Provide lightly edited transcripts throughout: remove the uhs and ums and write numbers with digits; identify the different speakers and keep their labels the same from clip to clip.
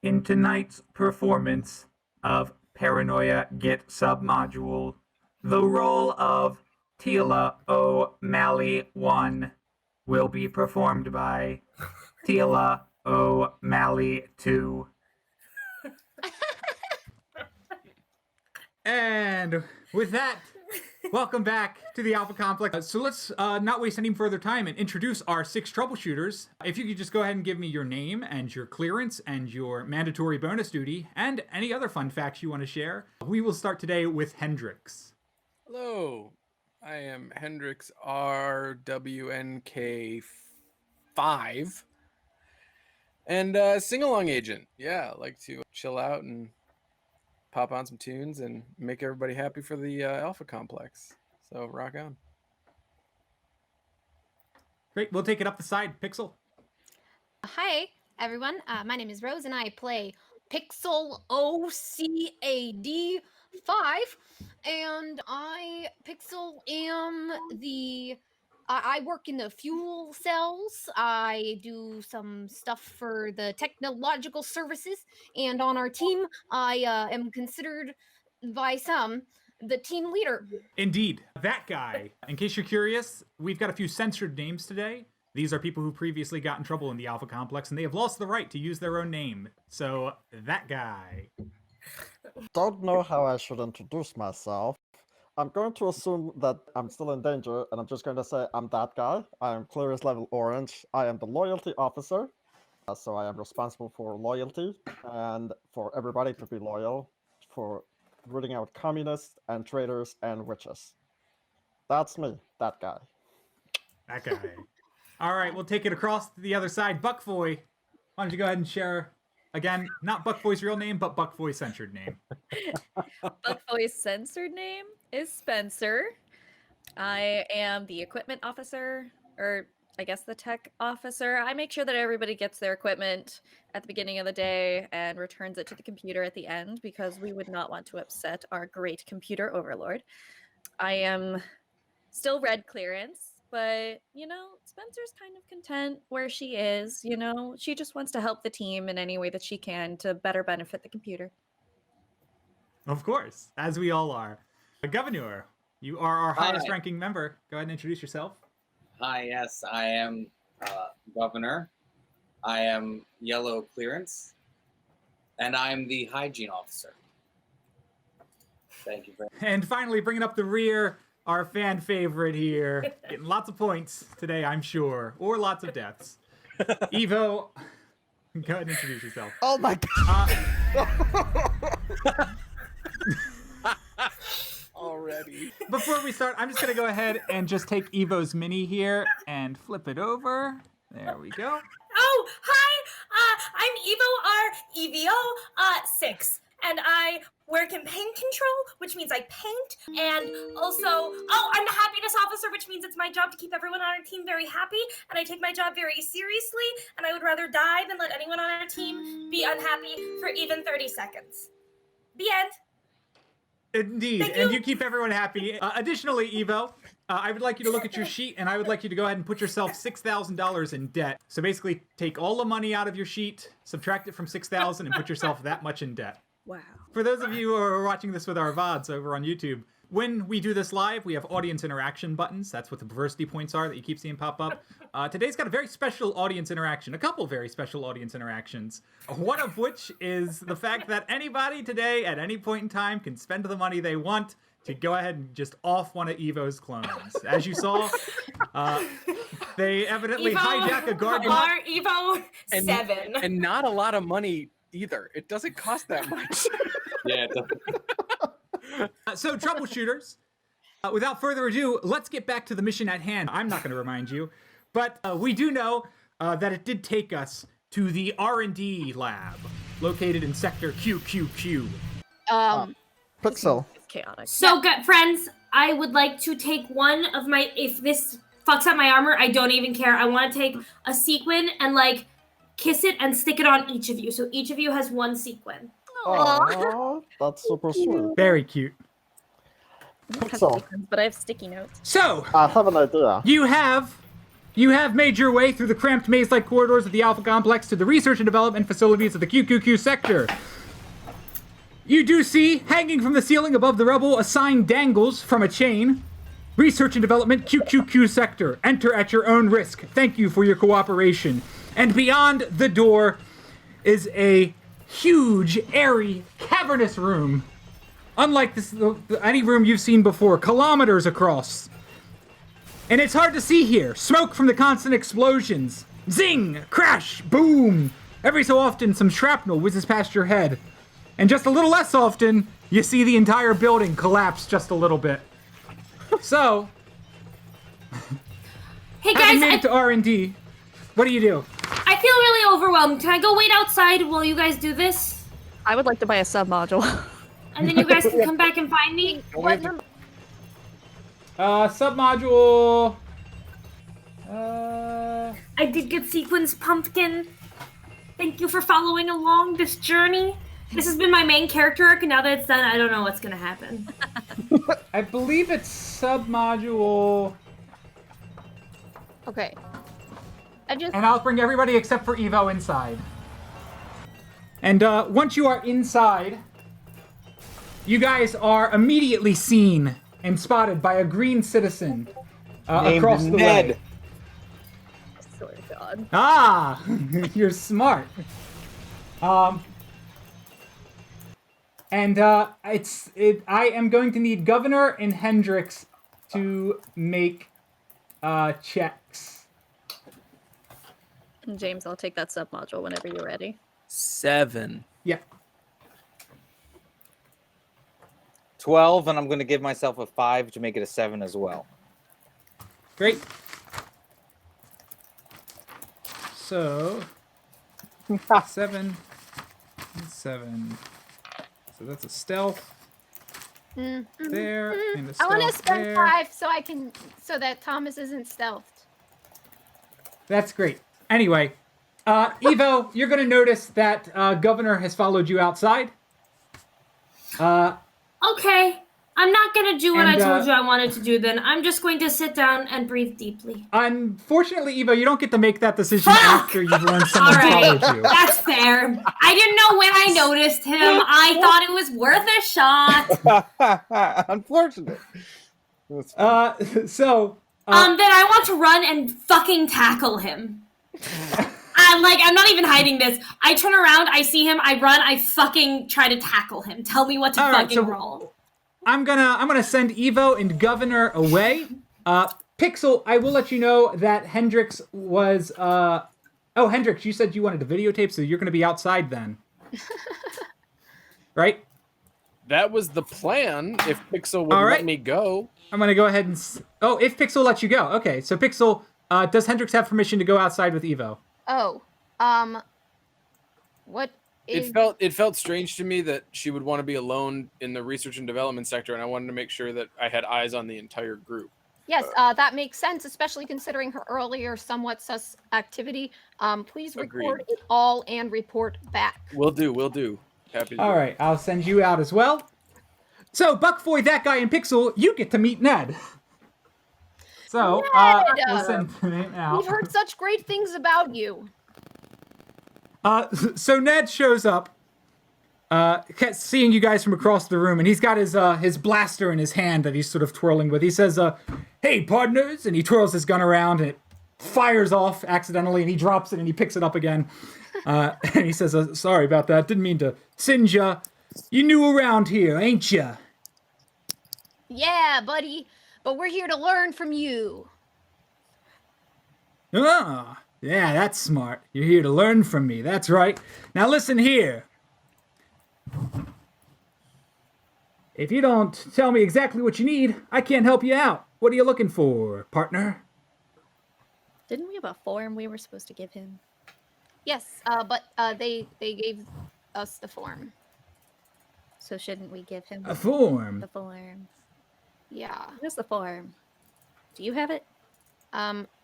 Speaker 1: In tonight's performance of Paranoia Get Submodule, the role of Tila O'Malley 1 will be performed by Tila O'Malley 2.
Speaker 2: And with that, welcome back to the Alpha Complex. So let's not waste any further time and introduce our 6 troubleshooters. If you could just go ahead and give me your name and your clearance and your mandatory bonus duty and any other fun facts you want to share. We will start today with Hendrix.
Speaker 3: Hello, I am Hendrix RWNK5 and sing-along agent. Yeah, I like to chill out and pop on some tunes and make everybody happy for the Alpha Complex. So rock on.
Speaker 2: Great, we'll take it up the side. Pixel.
Speaker 4: Hi, everyone. My name is Rose, and I play Pixel OCAD 5. And Pixel, am I work in the fuel cells. I do some stuff for the technological services, and on our team, I am considered by some the team leader.
Speaker 2: Indeed, that guy. In case you're curious, we've got a few censored names today. These are people who previously got in trouble in the Alpha Complex, and they have lost the right to use their own name. So, that guy.
Speaker 5: Don't know how I should introduce myself. I'm going to assume that I'm still in danger, and I'm just going to say I'm that guy. I am clearance level orange. I am the loyalty officer, so I am responsible for loyalty and for everybody to be loyal, for rooting out communists and traitors and witches. That's me, that guy.
Speaker 2: That guy. All right, we'll take it across to the other side. Buckfoy, why don't you go ahead and share, again, not Buckfoy's real name, but Buckfoy's censored name.
Speaker 6: Buckfoy's censored name is Spencer. I am the equipment officer, or I guess the tech officer. I make sure that everybody gets their equipment at the beginning of the day and returns it to the computer at the end, because we would not want to upset our great computer overlord. I am still red clearance, but, you know, Spencer's kind of content where she is, you know? She just wants to help the team in any way that she can to better benefit the computer.
Speaker 2: Of course, as we all are. Governor, you are our highest ranking member. Go ahead and introduce yourself.
Speaker 7: Hi, yes, I am Governor. I am yellow clearance, and I'm the hygiene officer. Thank you very much.
Speaker 2: And finally, bringing up the rear, our fan favorite here. Getting lots of points today, I'm sure. Or lots of deaths. Evo, go ahead and introduce yourself.
Speaker 5: Oh my god!
Speaker 3: Already.
Speaker 2: Before we start, I'm just going to go ahead and just take Evo's mini here and flip it over. There we go.
Speaker 8: Oh, hi! I'm EVO 6, and I work in paint control, which means I paint, and also, I'm the happiness officer, which means it's my job to keep everyone on our team very happy, and I take my job very seriously, and I would rather die than let anyone on our team be unhappy for even 30 seconds. The end.
Speaker 2: Indeed, and you keep everyone happy. Additionally, Evo, I would like you to look at your sheet, and I would like you to go ahead and put yourself $6,000 in debt. So basically, take all the money out of your sheet, subtract it from 6,000, and put yourself that much in debt.
Speaker 6: Wow.
Speaker 2: For those of you who are watching this with our VODs over on YouTube, when we do this live, we have audience interaction buttons. That's what the diversity points are that you keep seeing pop up. Today's got a very special audience interaction, a couple very special audience interactions, one of which is the fact that anybody today at any point in time can spend the money they want to go ahead and just off one of Evo's clones. As you saw, they evidently hijack a guard.
Speaker 8: Evo 7.
Speaker 3: And not a lot of money either. It doesn't cost that much.
Speaker 7: Yeah, it doesn't.
Speaker 2: So, troubleshooters, without further ado, let's get back to the mission at hand. I'm not going to remind you, but we do know that it did take us to the R&D lab located in Sector QQQ.
Speaker 5: Pixel.
Speaker 6: It's chaotic.
Speaker 8: So, good friends, I would like to take one of my, if this fucks up my armor, I don't even care. I want to take a sequin and, like, kiss it and stick it on each of you. So each of you has one sequin.
Speaker 5: Oh, that's super sweet.
Speaker 2: Very cute.
Speaker 6: I don't have
Speaker 5: So-
Speaker 6: sequins, but I have sticky notes.
Speaker 2: So,
Speaker 5: I have an idea.
Speaker 2: you have you have made your way through the cramped maze-like corridors of the Alpha Complex to the research and development facilities of the QQQ sector. You do see, hanging from the ceiling above the rubble, a sign dangles from a chain. Research and development, QQQ sector. Enter at your own risk. Thank you for your cooperation. And beyond the door is a huge, airy, cavernous room. Unlike any room you've seen before, kilometers across. And it's hard to see here. Smoke from the constant explosions. Zing! Crash! Boom! Every so often, some shrapnel whizzes past your head. And just a little less often, you see the entire building collapse just a little bit. So,
Speaker 8: Hey
Speaker 2: having
Speaker 8: guys,
Speaker 2: made it to R&D, what do you do?
Speaker 8: I feel really overwhelmed. Can I go wait outside while you guys do this?
Speaker 6: I would like to buy a sub-module.
Speaker 8: And then you guys can come back and find me?
Speaker 4: What number?
Speaker 2: Submodule...
Speaker 8: I did get Sequins Pumpkin. Thank you for following along this journey. This has been my main character arc, and now that it's done, I don't know what's gonna happen.
Speaker 2: I believe it's submodule...
Speaker 4: Okay. I just.
Speaker 2: And I'll bring everybody except for Evo inside. And once you are inside, you guys are immediately seen and spotted by a green citizen across the way.
Speaker 6: I swear to God.
Speaker 2: Ah, you're smart. And I am going to need Governor and Hendrix to make checks.
Speaker 6: And James, I'll take that sub-module whenever you're ready.
Speaker 3: 7.
Speaker 2: Yeah.
Speaker 9: 12, and I'm going to give myself a 5 to make it a 7 as well.
Speaker 2: Great. So 7 and 7. So that's a stealth there and a
Speaker 4: I want to
Speaker 2: stealth
Speaker 4: spend
Speaker 2: there.
Speaker 4: 5 so that Thomas isn't stealthed.
Speaker 2: That's great. Anyway, Evo, you're going to notice that Governor has followed you outside.
Speaker 8: Okay, I'm not gonna do what I
Speaker 2: And,
Speaker 8: told you I wanted to do then. I'm just going to sit down and breathe deeply.
Speaker 2: Unfortunately, Evo, you don't get to make that decision
Speaker 8: Fuck!
Speaker 2: after you've learned someone
Speaker 8: Alright,
Speaker 2: followed you.
Speaker 8: that's fair. I didn't know when I noticed him. I thought it was worth a shot.
Speaker 9: Unfortunate.
Speaker 2: So...
Speaker 8: Then I want to run and fucking tackle him. I'm not even hiding this. I turn around, I see him, I run, I fucking try to tackle him. Tell me what to
Speaker 2: All right,
Speaker 8: fucking
Speaker 2: so
Speaker 8: roll.
Speaker 2: I'm gonna send Evo and Governor away. Pixel, I will let you know that Hendrix was oh, Hendrix, you said you wanted to videotape, so you're gonna be outside then. Right?
Speaker 3: That was the plan. If Pixel would let me go.
Speaker 2: I'm gonna go ahead and oh, if Pixel lets you go. Okay, so Pixel, does Hendrix have permission to go outside with Evo?
Speaker 4: Oh, what is...
Speaker 3: It felt strange to me that she would want to be alone in the research and development sector, and I wanted to make sure that I had eyes on the entire group.
Speaker 4: Yes, that makes sense, especially considering her earlier somewhat sus activity. Please record it all and report back.
Speaker 3: Will do. Happy to.
Speaker 2: All right, I'll send you out as well. So, Buckfoy, that guy, and Pixel, you get to meet Ned. So, we'll send him out.
Speaker 4: We've heard such great things about you.
Speaker 2: So Ned shows up, seeing you guys from across the room, and he's got his blaster in his hand that he's sort of twirling with. He says, "Hey, partners," and he twirls his gun around, and it fires off accidentally, and he drops it, and he picks it up again. And he says, "Sorry about that. Didn't mean to singe ya. You new around here, ain't ya?"
Speaker 4: Yeah, buddy, but we're here to learn from you.
Speaker 2: Ah, yeah, that's smart. You're here to learn from me. That's right. Now listen here. If you don't tell me exactly what you need, I can't help you out. What are you looking for, partner?
Speaker 6: Didn't we have a form we were supposed to give him?
Speaker 4: Yes, but they gave us the form.
Speaker 6: So shouldn't we give him
Speaker 2: A form?
Speaker 6: the form?
Speaker 4: Yeah.
Speaker 6: Where's the form? Do you have it?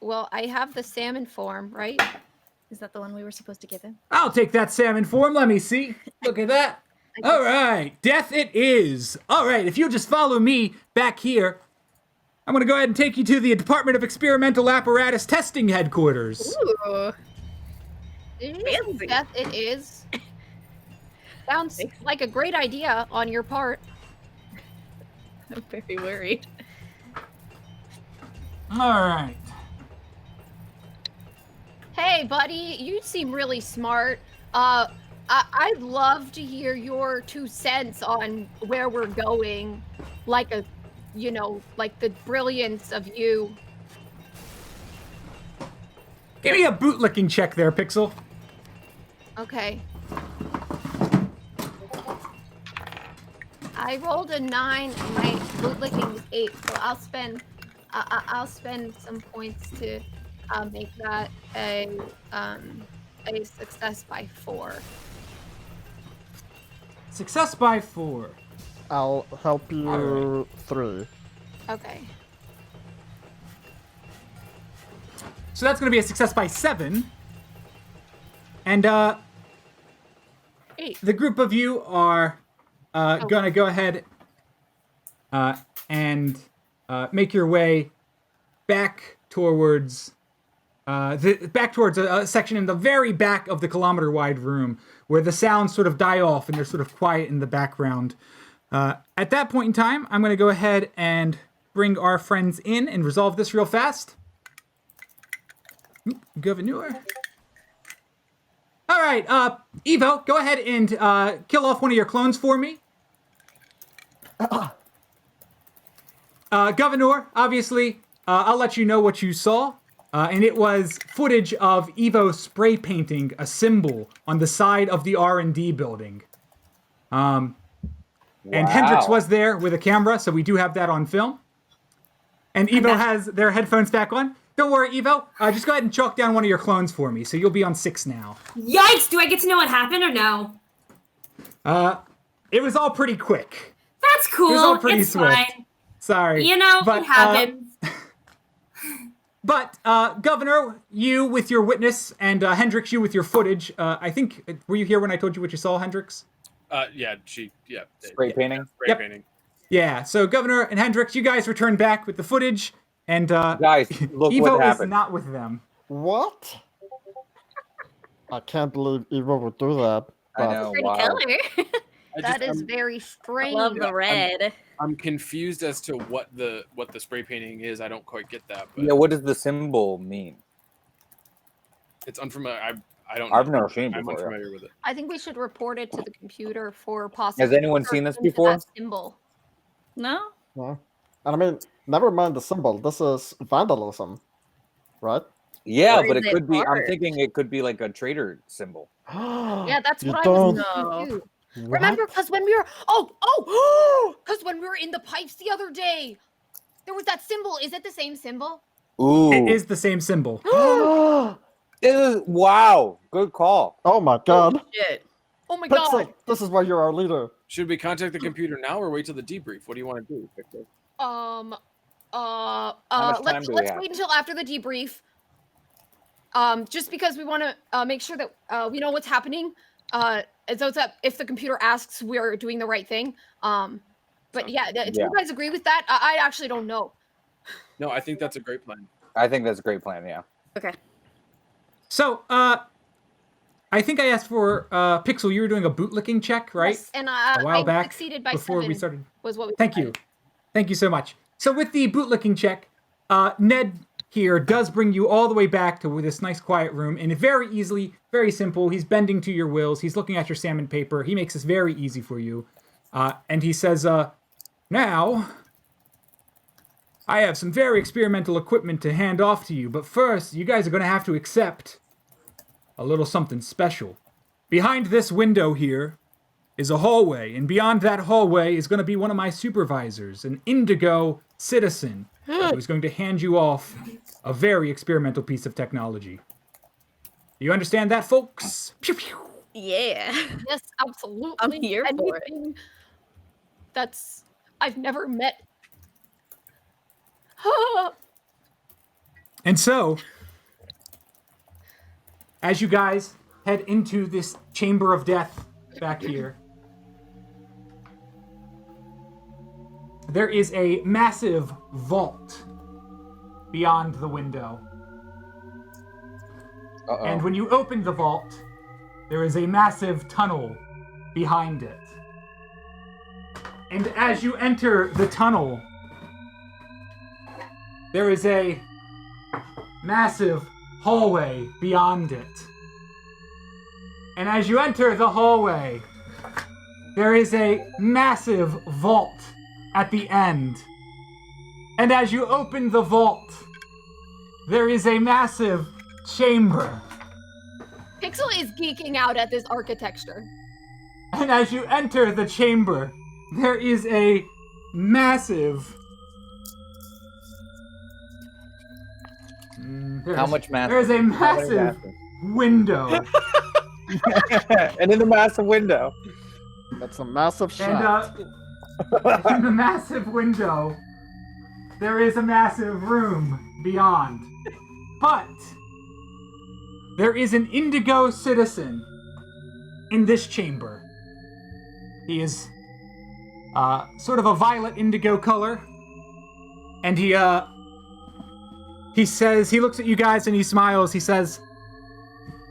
Speaker 4: Well, I have the salmon form, right?
Speaker 6: Is that the one we were supposed to give him?
Speaker 2: I'll take that salmon form. Let me see. Look at that. All right. Death it is. All right. If you'll just follow me back here. I'm going to go ahead and take you to the Department of Experimental Apparatus Testing Headquarters.
Speaker 6: Ooh. Fancy.
Speaker 4: Yes, it is. Sounds like a great idea on your part.
Speaker 6: I'm very worried.
Speaker 2: All right.
Speaker 4: Hey, buddy, you seem really smart. I'd love to hear your 2 cents on where we're going. Like like the brilliance of you.
Speaker 2: Give me a bootlicking check there, Pixel.
Speaker 4: Okay. I rolled a 9 and my bootlicking was 8, so I'll spend some points to make that a success by 4.
Speaker 2: Success by 4.
Speaker 5: I'll help you 3.
Speaker 4: Okay.
Speaker 2: So that's going to be a success by 7. And
Speaker 4: 8.
Speaker 2: the group of you are going to go ahead and make your way back towards a section in the very back of the kilometer-wide room where the sounds sort of die off and they're sort of quiet in the background. At that point in time, I'm going to go ahead and bring our friends in and resolve this real fast. Governor. All right, Evo, go ahead and kill off one of your clones for me. Governor, obviously, I'll let you know what you saw. And it was footage of Evo spray painting a symbol on the side of the R&D building. And Hendrix was there with a camera, so we do have that on film. And Evo has their headphones back on. Don't worry, Evo. Just go ahead and chalk down one of your clones for me, so you'll be on 6 now.
Speaker 8: Yikes! Do I get to know what happened or no?
Speaker 2: It was all pretty quick.
Speaker 8: That's cool.
Speaker 2: It was all pretty
Speaker 8: it's
Speaker 2: swift.
Speaker 8: fine.
Speaker 2: Sorry.
Speaker 8: You know, it happens.
Speaker 2: But, Governor, you with your witness, and Hendrix, you with your footage. I think, were you here when I told you what you saw, Hendrix?
Speaker 9: Spray painting?
Speaker 2: Spray painting. Yeah, so Governor and Hendrix, you guys returned back with the footage, and
Speaker 9: guys, look
Speaker 2: Evo
Speaker 9: what
Speaker 2: is
Speaker 9: happened.
Speaker 2: not with them.
Speaker 5: What? I can't believe Evo would do that.
Speaker 9: I know,
Speaker 6: Pretty
Speaker 9: wow.
Speaker 6: color.
Speaker 4: That is very
Speaker 6: I
Speaker 4: strange.
Speaker 6: love the red.
Speaker 3: I'm confused as to what the spray painting is. I don't quite get that. But
Speaker 9: Yeah, what does the symbol mean?
Speaker 3: it's unfamiliar. I don't.
Speaker 9: I've
Speaker 3: know.
Speaker 9: never seen it
Speaker 3: I'm
Speaker 9: before, yeah.
Speaker 3: unfamiliar with it.
Speaker 4: I think we should report it to the computer for possible.
Speaker 9: Has anyone seen this
Speaker 4: into
Speaker 9: before?
Speaker 4: that symbol.
Speaker 6: No?
Speaker 5: No. And I mean, never mind the symbol. This is vandalism, right?
Speaker 9: Yeah,
Speaker 6: Or
Speaker 9: but
Speaker 6: is
Speaker 9: it
Speaker 6: it
Speaker 9: could be. I'm
Speaker 6: art?
Speaker 9: thinking it could be like a traitor symbol.
Speaker 4: Yeah, that's
Speaker 5: You
Speaker 4: what I was
Speaker 5: don't-
Speaker 4: thinking too.
Speaker 5: What?
Speaker 4: Remember, because when we were because when we were in the pipes the other day, there was that symbol. Is it the same symbol?
Speaker 9: Ooh.
Speaker 2: It is the same symbol.
Speaker 9: Wow. Good call.
Speaker 5: Oh my god.
Speaker 6: Shit.
Speaker 4: Oh my
Speaker 5: Pixel,
Speaker 4: god.
Speaker 5: this is why you're our leader.
Speaker 3: Should we contact the computer now or wait till the debrief? What do you want to do, Victor?
Speaker 9: much time
Speaker 4: Let's
Speaker 9: do we have?
Speaker 4: wait until after the debrief. Just because we want to make sure that we know what's happening. And so that if the computer asks, we're doing the right thing. But yeah, do
Speaker 9: Yeah.
Speaker 4: you guys agree with that? I actually don't know.
Speaker 3: No, I think that's a great plan.
Speaker 9: I think that's a great plan, yeah.
Speaker 6: Okay.
Speaker 2: So, I think I asked for, Pixel, you were doing a bootlicking check, right?
Speaker 4: Yes, and
Speaker 2: A while
Speaker 4: I
Speaker 2: back,
Speaker 4: succeeded by
Speaker 2: before
Speaker 4: 7.
Speaker 2: we started.
Speaker 4: Was what we
Speaker 2: Thank you.
Speaker 4: decided.
Speaker 2: Thank you so much. So with the bootlicking check, Ned here does bring you all the way back to this nice quiet room, and it very easily, very simple. He's bending to your wills. He's looking at your salmon paper. He makes this very easy for you. And he says, now, I have some very experimental equipment to hand off to you, but first, you guys are going to have to accept a little something special. Behind this window here is a hallway, and beyond that hallway is going to be one of my supervisors, an indigo citizen, who's going to hand you off a very experimental piece of technology. Do you understand that, folks? Pew, pew.
Speaker 6: Yeah.
Speaker 4: Yes, absolutely.
Speaker 6: I'm here for it.
Speaker 4: Anything that's I've never met.
Speaker 2: And so, as you guys head into this chamber of death back here, there is a massive vault beyond the window.
Speaker 9: Uh-oh.
Speaker 2: And when you open the vault, there is a massive tunnel behind it. And as you enter the tunnel, there is a massive hallway beyond it. And as you enter the hallway, there is a massive vault at the end. And as you open the vault, there is a massive chamber.
Speaker 4: Pixel is geeking out at this architecture.
Speaker 2: And as you enter the chamber, there is a massive...
Speaker 9: How much massive?
Speaker 2: There is a
Speaker 9: How many
Speaker 2: massive window.
Speaker 9: And in the massive window.
Speaker 5: That's a massive
Speaker 2: And
Speaker 5: shaft.
Speaker 2: in the massive window, there is a massive room beyond. But there is an indigo citizen in this chamber. He is sort of a violet indigo color. And he says, he looks at you guys and he smiles. He says,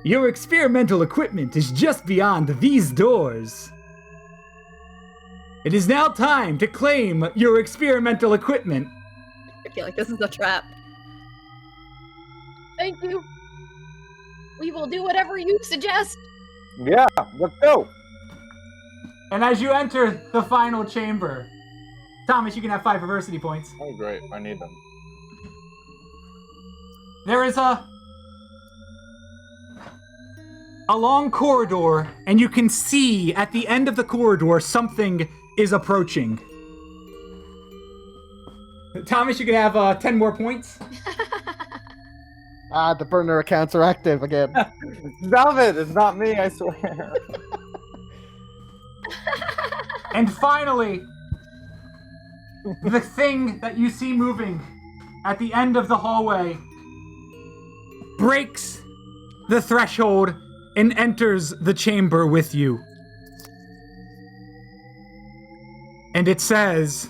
Speaker 2: "Your experimental equipment is just beyond these doors. It is now time to claim your experimental equipment."
Speaker 6: I feel like this is a trap.
Speaker 4: Thank you. We will do whatever you suggest.
Speaker 9: Yeah, let's go.
Speaker 2: And as you enter the final chamber, Thomas, you can have 5 perversity points.
Speaker 9: Oh, great. I need them.
Speaker 2: There is a long corridor, and you can see at the end of the corridor something is approaching. Thomas, you can have 10 more points.
Speaker 5: The burner accounts are active again.
Speaker 9: Stop it! It's not me, I swear.
Speaker 2: And finally, the thing that you see moving at the end of the hallway breaks the threshold and enters the chamber with you. And it says,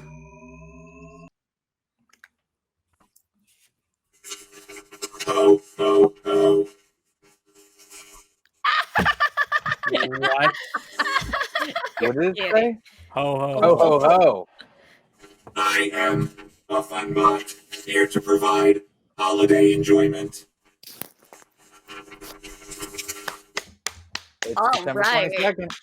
Speaker 1: Ho, ho, ho.
Speaker 3: What?
Speaker 9: What did it say?
Speaker 3: Ho ho.
Speaker 9: Ho, ho, ho.
Speaker 1: I am a fun bot, here to provide holiday enjoyment.
Speaker 9: It's
Speaker 6: All
Speaker 9: September
Speaker 6: right.
Speaker 9: 22nd.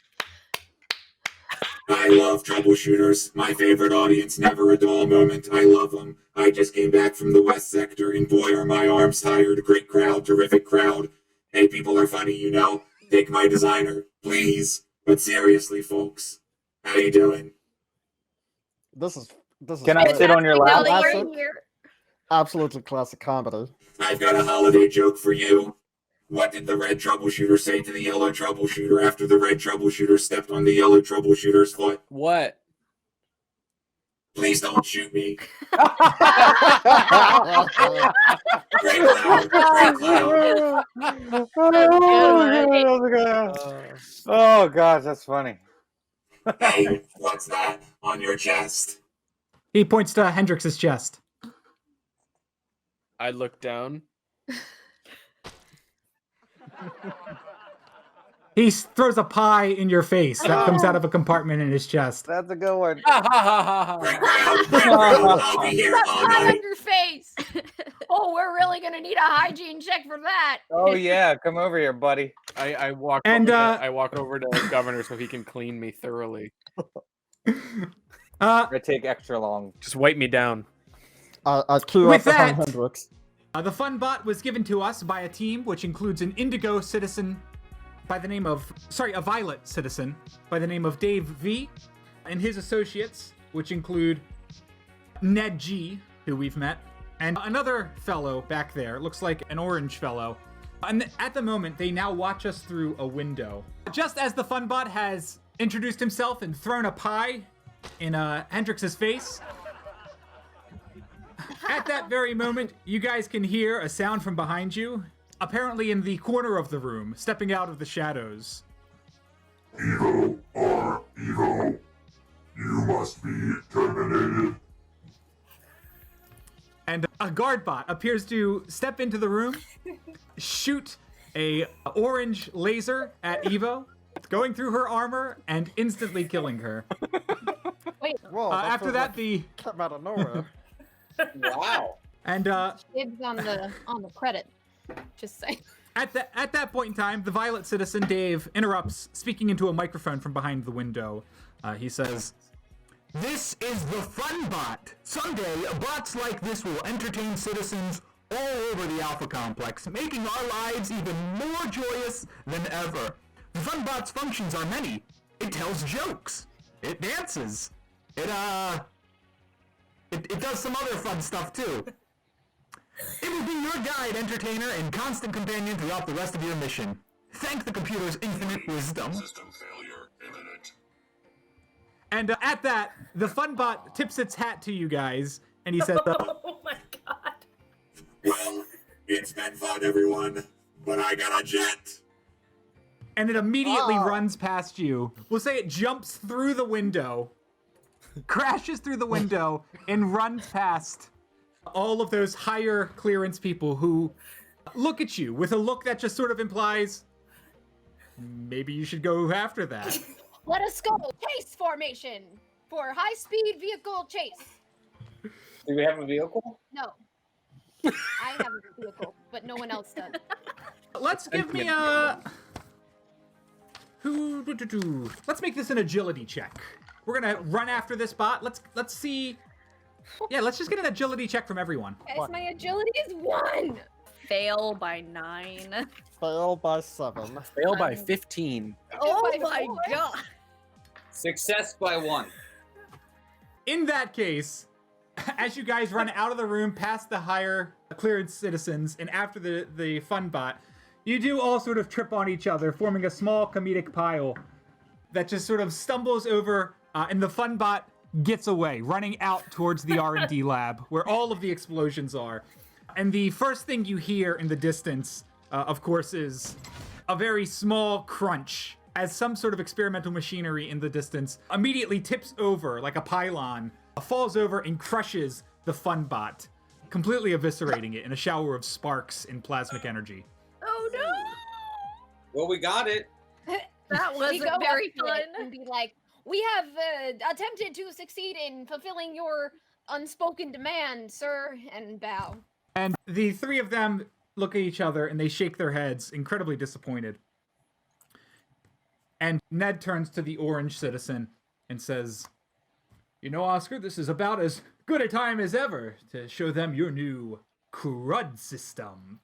Speaker 1: I love troubleshooters. My favorite audience, never a dull moment. I love them. I just came back from the West Sector, and boy, are my arms tired. Great crowd, terrific crowd. Hey, people are funny, you know. Take my designer, please. But seriously, folks, how you doing?
Speaker 5: This is
Speaker 9: Can I
Speaker 5: great.
Speaker 9: sit on your
Speaker 6: Now
Speaker 9: lap?
Speaker 6: that you're
Speaker 5: Classic.
Speaker 6: here.
Speaker 5: Absolutely classic comedy.
Speaker 1: I've got a holiday joke for you. What did the red troubleshooter say to the yellow troubleshooter after the red troubleshooter stepped on the yellow troubleshooter's foot?
Speaker 3: What?
Speaker 1: Please don't shoot me.
Speaker 5: That's
Speaker 1: Great clown. Great clown.
Speaker 9: Oh gosh, that's funny.
Speaker 1: Hey, what's that on your chest?
Speaker 2: he points to Hendrix's chest.
Speaker 3: I look down.
Speaker 2: He throws a pie in your face that comes out of a compartment in his chest.
Speaker 9: That's a good one.
Speaker 1: Great crowd. Great crowd. I'll be here
Speaker 4: That's
Speaker 1: all
Speaker 4: not
Speaker 1: night.
Speaker 4: on your face. Oh, we're really gonna need a hygiene check for that.
Speaker 9: Oh yeah, come over here, buddy.
Speaker 3: I walk
Speaker 2: And,
Speaker 3: over to, I walk over to the governor so he can clean me thoroughly.
Speaker 2: Uh,
Speaker 9: I take extra long.
Speaker 3: Just wipe me down.
Speaker 5: I queue
Speaker 2: With
Speaker 5: up behind
Speaker 2: that-
Speaker 5: Hendrix.
Speaker 2: the fun bot was given to us by a team which includes an indigo citizen by the name of, a violet citizen by the name of Dave V, and his associates, which include Ned G, who we've met, and another fellow back there, looks like an orange fellow. And at the moment, they now watch us through a window. Just as the fun bot has introduced himself and thrown a pie in Hendrix's face, at that very moment, you guys can hear a sound from behind you, apparently in the corner of the room, stepping out of the shadows.
Speaker 10: Evo, R, Evo, you
Speaker 1: must be terminated.
Speaker 2: And a guard bot appears to step into the room, shoot a orange laser at Evo, going through her armor and instantly killing her.
Speaker 4: Wait,
Speaker 5: Whoa,
Speaker 2: After
Speaker 5: feels
Speaker 2: that,
Speaker 5: like
Speaker 2: the
Speaker 5: it came out of nowhere.
Speaker 7: Wow.
Speaker 2: and
Speaker 4: dibs on the credit. Just saying.
Speaker 2: at that point in time, the Violet Citizen Dave interrupts, speaking into a microphone from behind the window. He says, "This is the fun bot. Someday, bots like this will entertain citizens all over the Alpha Complex, making our lives even more joyous than ever. The fun bot's functions are many. It tells jokes. It dances. It does some other fun stuff too. It will be your guide, entertainer, and constant companion throughout the rest of your mission. Thank the computer's infinite wisdom."
Speaker 1: System failure imminent.
Speaker 2: And at that, the fun bot tips its hat to you guys, and he says,
Speaker 8: Oh my god.
Speaker 1: Well, it's been fun, everyone, but I got a jet.
Speaker 2: and it immediately runs past you. We'll say it jumps through the window, crashes through the window, and runs past all of those higher clearance people who look at you with a look that just sort of implies, maybe you should go after that.
Speaker 4: Let us go. Chase formation for high-speed vehicle chase.
Speaker 7: Do we have a vehicle?
Speaker 4: No. I have a vehicle, but no one else does.
Speaker 2: Let's give me a... Let's make this an agility check. We're gonna run after this bot. Let's see... Yeah, let's just get an agility check from everyone.
Speaker 4: Guys, my agility is 1.
Speaker 6: Fail by 9.
Speaker 5: Fail by 7.
Speaker 3: Fail by 15.
Speaker 6: Oh
Speaker 4: By
Speaker 6: my
Speaker 4: 4?
Speaker 6: god.
Speaker 7: Success by 1.
Speaker 2: In that case, as you guys run out of the room past the higher clearance citizens and after the fun bot, you do all sort of trip on each other, forming a small comedic pile that just sort of stumbles over, and the fun bot gets away, running out towards the R&D lab where all of the explosions are. And the first thing you hear in the distance, of course, is a very small crunch as some sort of experimental machinery in the distance immediately tips over like a pylon, falls over and crushes the fun bot, completely eviscerating it in a shower of sparks and plasmic energy.
Speaker 6: Oh no!
Speaker 7: Well, we got it.
Speaker 6: That
Speaker 4: We
Speaker 6: wasn't
Speaker 4: go
Speaker 6: very
Speaker 4: up to it
Speaker 6: fun.
Speaker 4: and be like, we have attempted to succeed in fulfilling your unspoken demand, sir, and bow.
Speaker 2: And the three of them look at each other and they shake their heads, incredibly disappointed. And Ned turns to the orange citizen and says, "You know, Oscar, this is about as good a time as ever to show them your new crud system."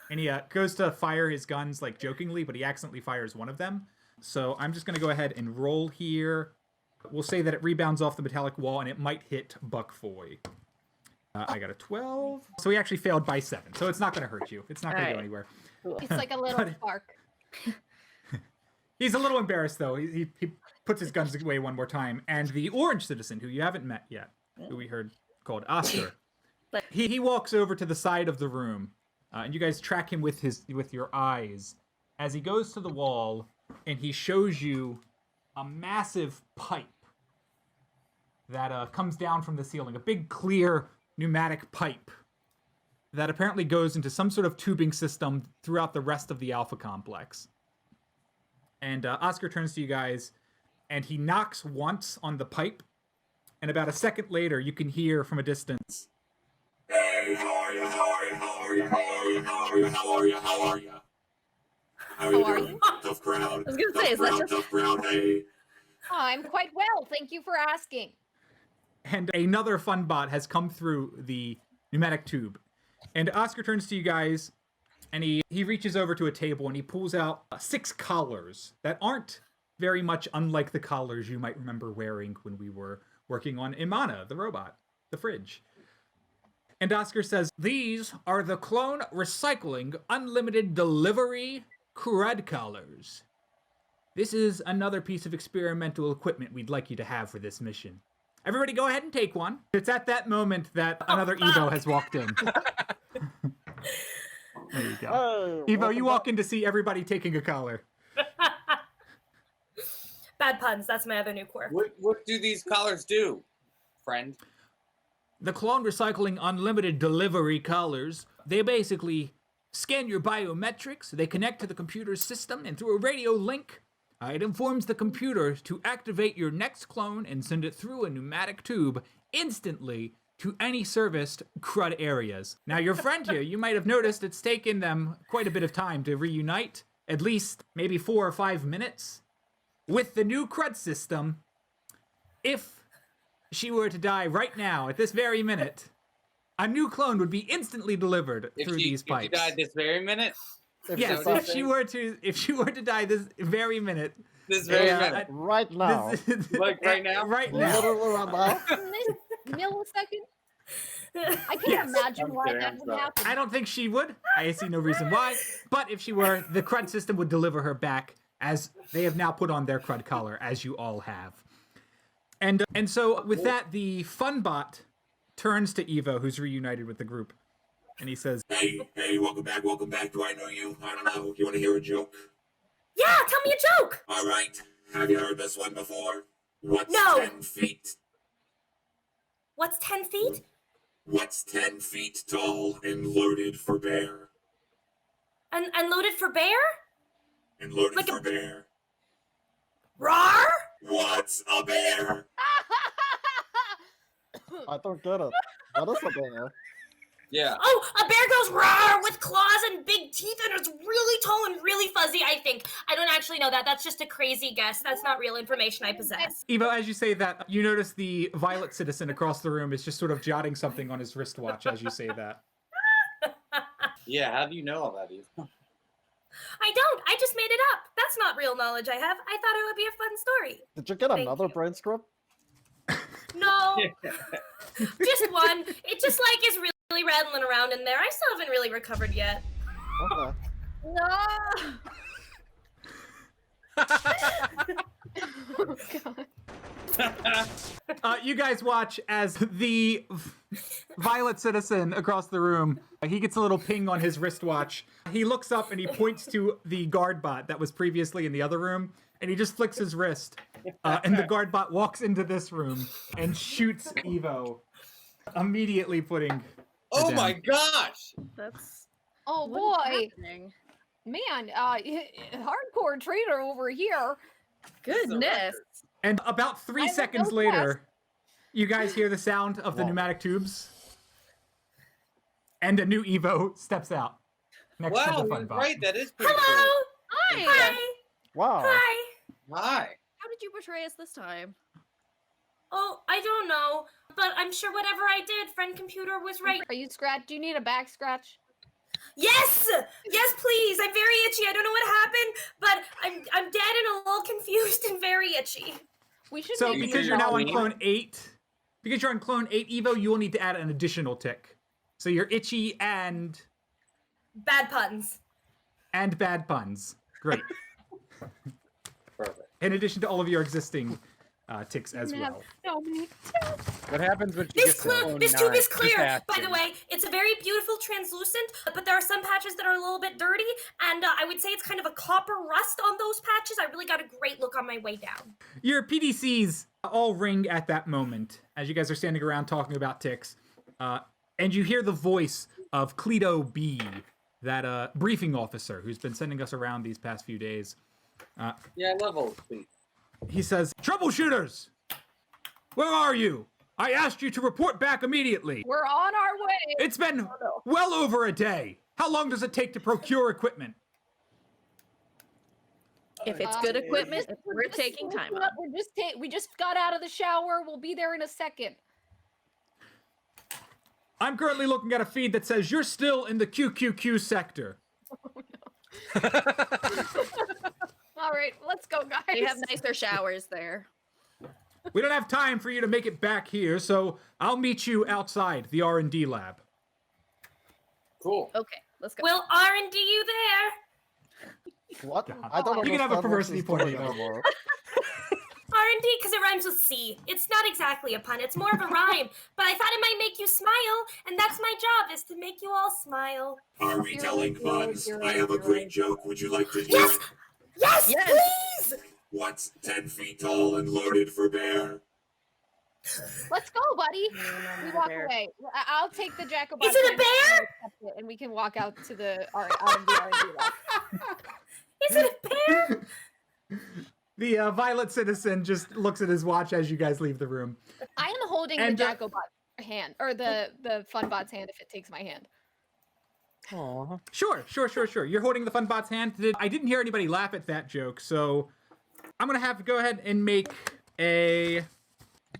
Speaker 2: And he goes to fire his guns, like, jokingly, but he accidentally fires one of them. So I'm just going to go ahead and roll here. We'll say that it rebounds off the metallic wall and it might hit Buck Foy. I got a 12. So he actually failed by 7. So it's not going to hurt you. It's not going to go
Speaker 6: Alright.
Speaker 2: anywhere.
Speaker 4: It's like a little spark.
Speaker 2: He's a little embarrassed, though. He puts his guns away one more time. And the orange citizen, who you haven't met yet, who we heard called Oscar, he walks over to the side of the room. And you guys track him with your eyes as he goes to the wall and he shows you a massive pipe that comes down from the ceiling. A big, clear, pneumatic pipe that apparently goes into some sort of tubing system throughout the rest of the Alpha Complex. And Oscar turns to you guys, and he knocks once on the pipe, and about a second later, you can hear from a distance,
Speaker 1: Hey, how are you? How are you? How are you? How are you? How are you? How are you? How are you? How are you
Speaker 4: How are
Speaker 1: doing? Tough crowd.
Speaker 6: I was gonna say, is that just-
Speaker 1: Tough crowd. Hey.
Speaker 4: Oh, I'm quite well. Thank you for asking.
Speaker 2: and another fun bot has come through the pneumatic tube. And Oscar turns to you guys, and he reaches over to a table, and he pulls out 6 collars that aren't very much unlike the collars you might remember wearing when we were working on Imana, the robot, the fridge. And Oscar says, "These are the Clone Recycling Unlimited Delivery crud collars. This is another piece of experimental equipment we'd like you to have for this mission. Everybody go ahead and take one." It's at that moment that another Evo has walked in. There you go.
Speaker 5: Hey,
Speaker 2: Evo,
Speaker 5: welcome
Speaker 2: you walk in to see everybody taking a collar.
Speaker 8: Bad puns. That's my other new quirk.
Speaker 7: What do these collars do, friend?
Speaker 2: The Clone Recycling Unlimited Delivery collars, they basically scan your biometrics, they connect to the computer's system, and through a radio link, it informs the computer to activate your next clone and send it through a pneumatic tube instantly to any serviced CRUD areas. Now, your friend here, you might have noticed it's taken them quite a bit of time to reunite, at least maybe 4 or 5 minutes. With the new CRUD system, if she were to die right now, at this very minute, a new clone would be instantly delivered through these pipes.
Speaker 7: If she died this very minute?
Speaker 2: Yes, if she were to die this very minute.
Speaker 7: This very minute.
Speaker 5: Right now.
Speaker 7: Like right now?
Speaker 2: Right now.
Speaker 5: Literally right now.
Speaker 4: In this millisecond? I can't imagine why that would happen.
Speaker 2: I don't think she would. I see no reason why. But if she were, the CRUD system would deliver her back, as they have now put on their CRUD collar, as you all have. And so with that, the Funbot turns to Evo, who's reunited with the group, and he says,
Speaker 1: Hey, welcome back. Do I know you? I don't know. You want to hear a joke?
Speaker 8: Yeah, tell me a joke.
Speaker 1: All right. Have you heard this one before? What's
Speaker 8: No.
Speaker 1: 10 feet?
Speaker 8: What's 10 feet?
Speaker 1: What's 10 feet tall and loaded for bear?
Speaker 8: And loaded for bear?
Speaker 1: And loaded
Speaker 8: Like
Speaker 1: for bear.
Speaker 8: Rawr?
Speaker 1: What's a bear?
Speaker 5: I don't get it. What is a bear?
Speaker 7: Yeah.
Speaker 8: Oh, a bear goes rawr with claws and big teeth and it's really tall and really fuzzy, I think. I don't actually know that. That's just a crazy guess. That's not real information I possess.
Speaker 2: Evo, as you say that, you notice the Violet citizen across the room is just sort of jotting something on his wristwatch as you say that.
Speaker 7: Yeah, how do you know all that, Eve?
Speaker 8: I don't. I just made it up. That's not real knowledge I have. I thought it would be a fun story.
Speaker 5: Did you get
Speaker 8: Thank
Speaker 5: another
Speaker 8: you.
Speaker 5: brain script?
Speaker 8: No. Just one. It just like is really rattling around in there. I still haven't really recovered yet.
Speaker 5: Okay.
Speaker 4: No. Oh, God.
Speaker 2: You guys watch as the Violet citizen across the room, he gets a little ping on his wristwatch. He looks up and he points to the guard bot that was previously in the other room, and he just flicks his wrist. And the guard bot walks into this room and shoots Evo, immediately putting her
Speaker 7: Oh
Speaker 2: down.
Speaker 7: my gosh!
Speaker 6: That's
Speaker 4: Oh,
Speaker 6: what is
Speaker 4: boy.
Speaker 6: happening?
Speaker 4: Man, hardcore trader over here.
Speaker 6: Goodness.
Speaker 2: And about 3
Speaker 4: I will
Speaker 2: seconds
Speaker 4: go
Speaker 2: later, you guys hear the sound of the
Speaker 5: Whoa.
Speaker 2: pneumatic tubes, and a new Evo steps out next to
Speaker 7: Wow,
Speaker 2: the
Speaker 7: you're
Speaker 2: fun bot.
Speaker 7: right. That is pretty
Speaker 8: Hello.
Speaker 6: Hi.
Speaker 8: Hi.
Speaker 5: Wow.
Speaker 8: Hi.
Speaker 7: cool. Hi.
Speaker 6: How did you betray us this time?
Speaker 8: Oh, I don't know, but I'm sure whatever I did, friend computer was right.
Speaker 4: Are you scratched? Do you need a back scratch?
Speaker 8: Yes, yes, please. I'm very itchy. I don't know what happened, but I'm dead and a little confused and very itchy.
Speaker 4: We should
Speaker 2: So
Speaker 4: make
Speaker 2: because
Speaker 4: you
Speaker 2: you're now
Speaker 4: know.
Speaker 2: on clone 8, because you're on clone 8 Evo, you will need to add an additional tick. So you're itchy and
Speaker 8: Bad puns.
Speaker 2: bad puns. Great.
Speaker 7: Perfect.
Speaker 2: In addition to all of your existing ticks as
Speaker 4: have
Speaker 2: well.
Speaker 4: so many
Speaker 3: What happens when she
Speaker 8: This
Speaker 3: gets to clone
Speaker 8: this tube
Speaker 3: 9?
Speaker 8: is clear.
Speaker 3: Just
Speaker 8: By the
Speaker 3: asking.
Speaker 8: way, it's a very beautiful translucent, but there are some patches that are a little bit dirty, and I would say it's kind of a copper rust on those patches. I really got a great look on my way down.
Speaker 2: Your PDCs all ring at that moment as you guys are standing around talking about ticks. And you hear the voice of Cleto B, that briefing officer who's been sending us around these past few days.
Speaker 7: Yeah, I love old feet.
Speaker 2: He says, "Troubleshooters! Where are you? I asked you to report back immediately.
Speaker 4: We're on our way.
Speaker 2: It's been well over a day. How long does it take to procure equipment?"
Speaker 6: If it's good equipment, we're taking time on.
Speaker 4: We just got out of the shower. We'll be there in a second.
Speaker 2: I'm currently looking at a feed that says you're still in the QQQ sector.
Speaker 4: All right, let's go, guys.
Speaker 6: They have nicer showers there.
Speaker 2: We don't have time for you to make it back here, so I'll meet you outside the R&D lab.
Speaker 7: Cool.
Speaker 6: Okay, let's go.
Speaker 8: Will R&D you there?
Speaker 5: What?
Speaker 2: God.
Speaker 5: I don't
Speaker 2: You can have a
Speaker 5: understand what
Speaker 2: perversity
Speaker 5: she's
Speaker 2: point of
Speaker 5: doing
Speaker 2: view.
Speaker 5: anymore.
Speaker 8: R&D because it rhymes with C. It's not exactly a pun. It's more of a rhyme. But I thought it might make you smile, and that's my job, is to make you all smile.
Speaker 1: Are we telling puns? I have a great joke. Would you like to hear
Speaker 8: Yes!
Speaker 1: it?
Speaker 8: Yes,
Speaker 6: Yes.
Speaker 8: please!
Speaker 1: What's 10 feet tall and loaded for bear?
Speaker 4: Let's go, buddy. We walk
Speaker 6: bear.
Speaker 4: away. I'll take the Jacobot.
Speaker 8: Is it a
Speaker 4: hand
Speaker 8: bear?
Speaker 4: and accept it, and we can walk out to the out of the R&D lab.
Speaker 8: Is it a bear?
Speaker 2: The Violet Citizen just looks at his watch as you guys leave the room.
Speaker 4: I am holding
Speaker 2: And,
Speaker 4: the Jacobot hand, or the Funbot's hand if it takes my hand.
Speaker 3: Aw.
Speaker 2: Sure. You're holding the Funbot's hand. I didn't hear anybody laugh at that joke, so I'm gonna have to go ahead and make a.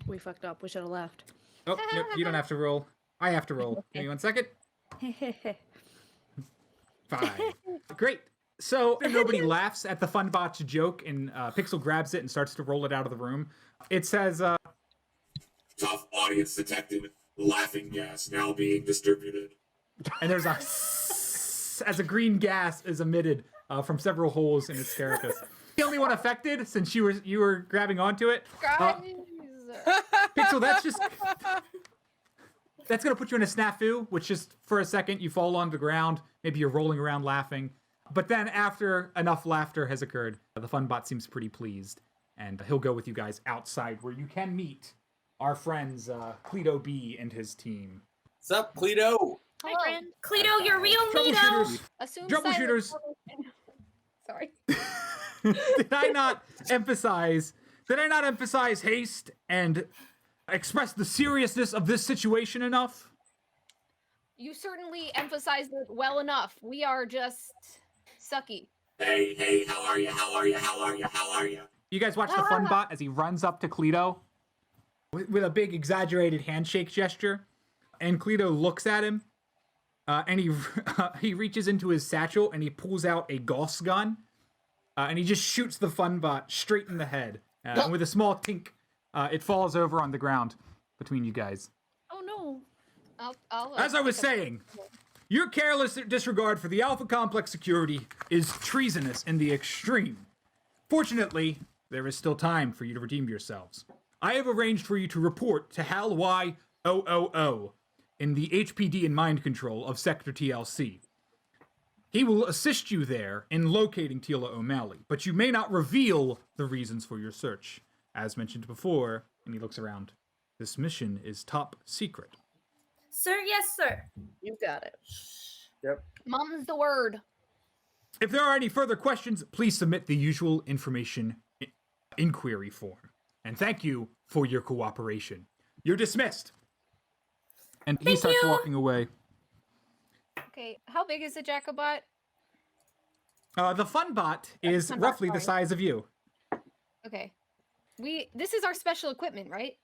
Speaker 6: We fucked up. We should have left.
Speaker 2: Oh, nope, you don't have to roll. I have to roll. Give me 1 second. 5. Great. So nobody laughs at the Funbot's joke, and Pixel grabs it and starts to roll it out of the room. It says,
Speaker 1: Tough audience detected. Laughing gas now being distributed.
Speaker 2: and there's a as a green gas is emitted from several holes in its carapace. The only one affected, since you were grabbing onto it.
Speaker 4: Guys.
Speaker 2: Pixel, that's gonna put you in a snafu, which just for a second you fall on the ground. Maybe you're rolling around laughing, but then after enough laughter has occurred, the Funbot seems pretty pleased, and he'll go with you guys outside where you can meet our friends Cleto B and his team.
Speaker 7: What's up, Cleto?
Speaker 6: Hi,
Speaker 4: Hello.
Speaker 6: friend.
Speaker 8: Cleto, you're real neato.
Speaker 2: Troubleshooters.
Speaker 4: Assume
Speaker 2: Troubleshooters.
Speaker 4: silence. Sorry.
Speaker 2: Did I not emphasize haste and express the seriousness of this situation enough?
Speaker 4: You certainly emphasized it well enough. We are just sucky.
Speaker 1: Hey, how are you?
Speaker 2: You guys watch the Funbot as he runs up to Cleto with a big exaggerated handshake gesture, and Cleto looks at him, and he reaches into his satchel and he pulls out a Gauss gun, and he just shoots the Funbot straight in the head. And with a small tink, it falls over on the ground between you guys.
Speaker 6: Oh no.
Speaker 4: I'll
Speaker 2: As I was saying, your careless disregard for the Alpha Complex security is treasonous in the extreme. Fortunately, there is still time for you to redeem yourselves. I have arranged for you to report to Hal Y000 in the HPD and mind control of Sector TLC. He will assist you there in locating Tila O'Malley, but you may not reveal the reasons for your search. As mentioned before, and he looks around, this mission is top secret.
Speaker 8: Sir, yes, sir.
Speaker 6: You got it.
Speaker 4: Mum's the word.
Speaker 2: If there are any further questions, please submit the usual information inquiry form. And thank you for your cooperation. You're dismissed. And he starts walking away.
Speaker 4: Okay, how big is the Jacobot?
Speaker 2: The Funbot is
Speaker 4: Funbot,
Speaker 2: roughly the
Speaker 4: sorry.
Speaker 2: size of you.
Speaker 4: Okay. This is our special equipment, right?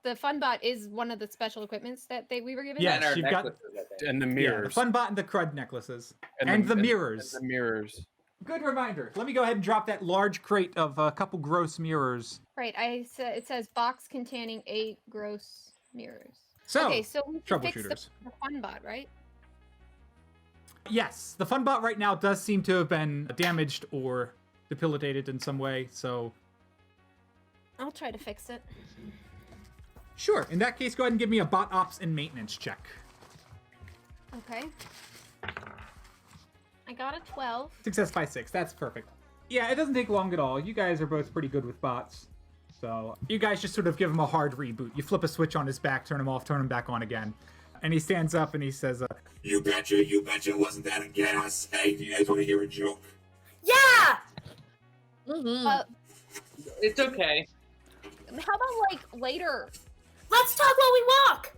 Speaker 4: The Funbot is one of the special equipments that we were given?
Speaker 2: Yeah.
Speaker 7: And our
Speaker 2: you've got-
Speaker 7: necklaces, I think.
Speaker 3: And the
Speaker 2: Yeah, the
Speaker 3: mirrors.
Speaker 2: Funbot and the crud necklaces. And the mirrors.
Speaker 3: And the mirrors.
Speaker 2: Good reminder. Let me go ahead and drop that large crate of a couple gross mirrors.
Speaker 4: Right, it says box containing 8 gross mirrors.
Speaker 2: So,
Speaker 4: okay, so we can fix
Speaker 2: troubleshooters.
Speaker 4: the Funbot, right?
Speaker 2: Yes, the Funbot right now does seem to have been damaged or debilitated in some way, so...
Speaker 4: I'll try to fix it.
Speaker 2: Sure, in that case, go ahead and give me a bot ops and maintenance check.
Speaker 4: Okay. I got a 12.
Speaker 2: Success by 6, that's perfect. Yeah, it doesn't take long at all. You guys are both pretty good with bots. So, you guys just sort of give him a hard reboot. You flip a switch on his back, turn him off, turn him back on again. And he stands up and he says,
Speaker 1: You betcha, wasn't that a gas? Hey, do you guys want to hear a joke?
Speaker 8: Yeah!
Speaker 6: Mm-hmm.
Speaker 7: It's okay.
Speaker 4: How about, like, later?
Speaker 8: Let's talk while we walk!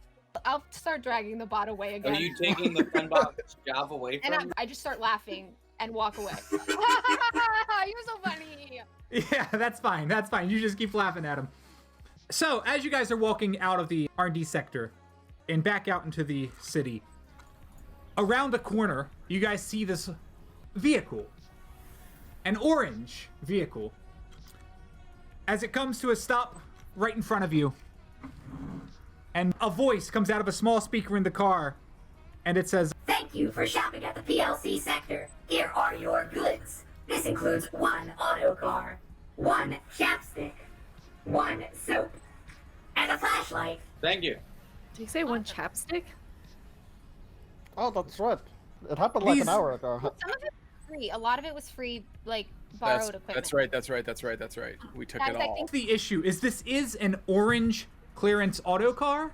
Speaker 4: I'll start dragging the bot away
Speaker 7: Are
Speaker 4: again.
Speaker 7: you taking the Funbot's job away
Speaker 4: And
Speaker 7: from
Speaker 4: I just start laughing and walk away. You're so funny!
Speaker 2: Yeah, that's fine. That's fine. You just keep laughing at him. So, as you guys are walking out of the R&D sector and back out into the city, around the corner, you guys see this vehicle. An orange vehicle. As it comes to a stop right in front of you, and a voice comes out of a small speaker in the car, and it says,
Speaker 10: Thank you for shopping at the PLC sector. Here are your goods. This includes 1 auto car, 1 chapstick, 1 soap, and a flashlight.
Speaker 7: Thank you.
Speaker 6: Did you say 1 chapstick?
Speaker 5: Oh, that's right. It happened like
Speaker 2: These-
Speaker 5: an hour ago.
Speaker 4: Some of it free. A lot of it was free, like borrowed equipment.
Speaker 3: That's right. We took
Speaker 4: Guys,
Speaker 3: it
Speaker 4: I
Speaker 3: all.
Speaker 4: think-
Speaker 2: The issue is this is an orange clearance auto car.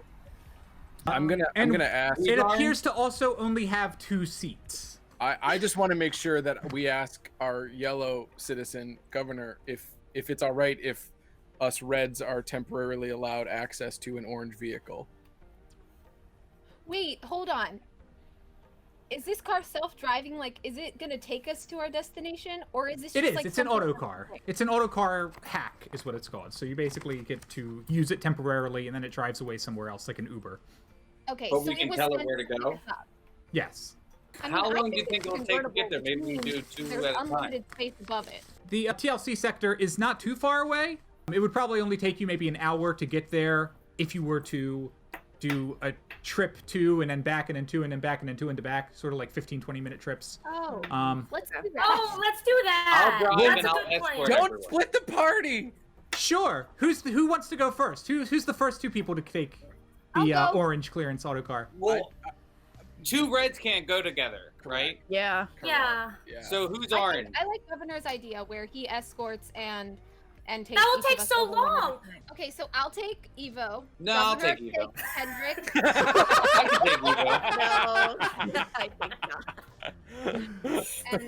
Speaker 3: I'm gonna ask.
Speaker 2: It appears to also only have 2 seats.
Speaker 3: I just want to make sure that we ask our yellow citizen governor if it's all right if us reds are temporarily allowed access to an orange vehicle.
Speaker 4: Wait, hold on. Is this car self-driving? Like, is it gonna take us to our destination, or is this just
Speaker 2: It is.
Speaker 4: like
Speaker 2: It's an
Speaker 4: something-
Speaker 2: auto car. It's an auto car hack, is what it's called. So you basically get to use it temporarily, and then it drives away somewhere else, like an Uber.
Speaker 4: Okay,
Speaker 7: But
Speaker 4: so
Speaker 7: we can
Speaker 4: was
Speaker 7: tell it
Speaker 4: meant
Speaker 7: where to
Speaker 4: pick
Speaker 7: go?
Speaker 4: us up.
Speaker 2: Yes.
Speaker 4: I
Speaker 7: How
Speaker 4: mean, I
Speaker 7: long do you think
Speaker 4: it's
Speaker 7: it'll take to get there?
Speaker 4: convertible,
Speaker 7: Maybe we
Speaker 4: which
Speaker 7: do
Speaker 4: means
Speaker 7: 2
Speaker 4: there's
Speaker 7: at a time.
Speaker 4: unlimited space above it.
Speaker 2: The TLC sector is not too far away. It would probably only take you maybe an hour to get there if you were to do a trip to and then back and then to and then back and then to and to back, sort of like 15-20 minute trips.
Speaker 4: Oh,
Speaker 2: Let's
Speaker 4: do that.
Speaker 8: Oh, let's do that.
Speaker 7: I'll drive
Speaker 8: That's
Speaker 7: and
Speaker 8: a
Speaker 7: I'll
Speaker 8: good plan.
Speaker 7: escort
Speaker 3: Don't
Speaker 7: everyone.
Speaker 3: split the party.
Speaker 2: Sure. Who wants to go first? Who's the first 2 people to take the
Speaker 4: I'll go.
Speaker 2: orange clearance auto car?
Speaker 7: Well, 2 reds can't go together, right?
Speaker 6: Yeah.
Speaker 8: Yeah.
Speaker 7: So who's
Speaker 4: I
Speaker 7: orange?
Speaker 4: think- I like Governor's idea where he escorts and takes.
Speaker 8: That will
Speaker 4: each of
Speaker 8: take
Speaker 4: us
Speaker 8: so
Speaker 4: over one at a
Speaker 8: long.
Speaker 4: time. Okay, so I'll take Evo.
Speaker 7: No, I'll
Speaker 4: Governor
Speaker 7: take Evo.
Speaker 4: takes Hendrik.
Speaker 7: I can take Evo.
Speaker 6: No, I think not.
Speaker 4: And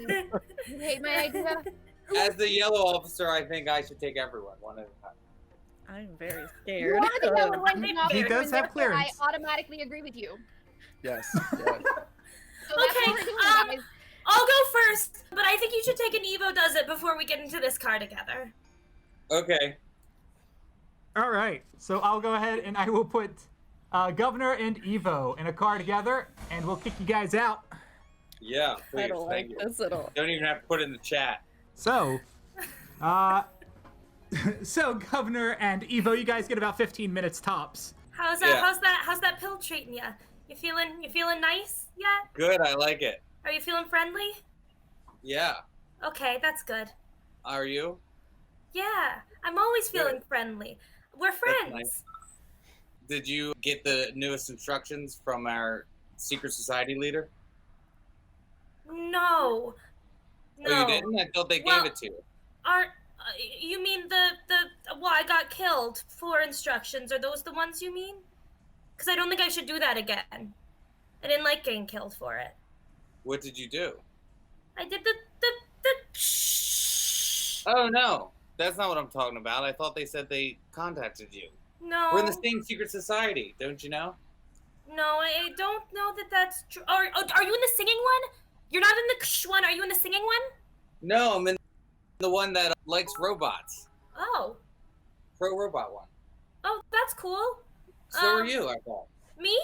Speaker 4: you hate my idea?
Speaker 7: As the yellow officer, I think I should take everyone one at a time.
Speaker 6: I'm very
Speaker 4: You
Speaker 6: scared.
Speaker 4: are the yellow one,
Speaker 2: He does have
Speaker 4: I
Speaker 2: clearance.
Speaker 4: automatically agree with you.
Speaker 3: Yes.
Speaker 4: So that's
Speaker 8: Okay,
Speaker 4: what we're doing, guys.
Speaker 8: I'll go first, but I think you should take an Evo does it before we get into this car together.
Speaker 7: Okay.
Speaker 2: All right. So I'll go ahead and I will put Governor and Evo in a car together, and we'll kick you guys out.
Speaker 7: Yeah,
Speaker 6: I
Speaker 7: please.
Speaker 6: don't
Speaker 7: Thank
Speaker 6: like
Speaker 7: you.
Speaker 6: this at all.
Speaker 7: Don't even have to put it in the chat.
Speaker 2: So, so Governor and Evo, you guys get about 15 minutes tops.
Speaker 8: How's that?
Speaker 7: Yeah.
Speaker 8: How's that pill treating you? You feeling nice yet?
Speaker 7: Good, I like it.
Speaker 8: Are you feeling friendly?
Speaker 7: Yeah.
Speaker 8: Okay, that's good.
Speaker 7: Are you?
Speaker 8: Yeah, I'm always feeling
Speaker 7: Good.
Speaker 8: friendly. We're
Speaker 7: That's
Speaker 8: friends.
Speaker 7: nice. Did you get the newest instructions from our secret society leader?
Speaker 8: No. No.
Speaker 7: Oh, you didn't? I thought they
Speaker 8: Well-
Speaker 7: gave it to you.
Speaker 8: You mean the well, I got killed for instructions. Are those the ones you mean? Because I don't think I should do that again. I didn't like getting killed for it.
Speaker 7: What did you do?
Speaker 8: I did the
Speaker 7: Oh, no. That's not what I'm talking about. I thought they said they contacted you.
Speaker 8: No.
Speaker 7: We're in the same secret society, don't you know?
Speaker 8: No, I don't know that that's true. Are you in the singing one? You're not in the ksh one. Are you in the singing one?
Speaker 7: No, I'm in the one that likes robots.
Speaker 8: Oh.
Speaker 7: Pro robot one.
Speaker 8: Oh, that's cool.
Speaker 7: So are you, I thought.
Speaker 8: Me?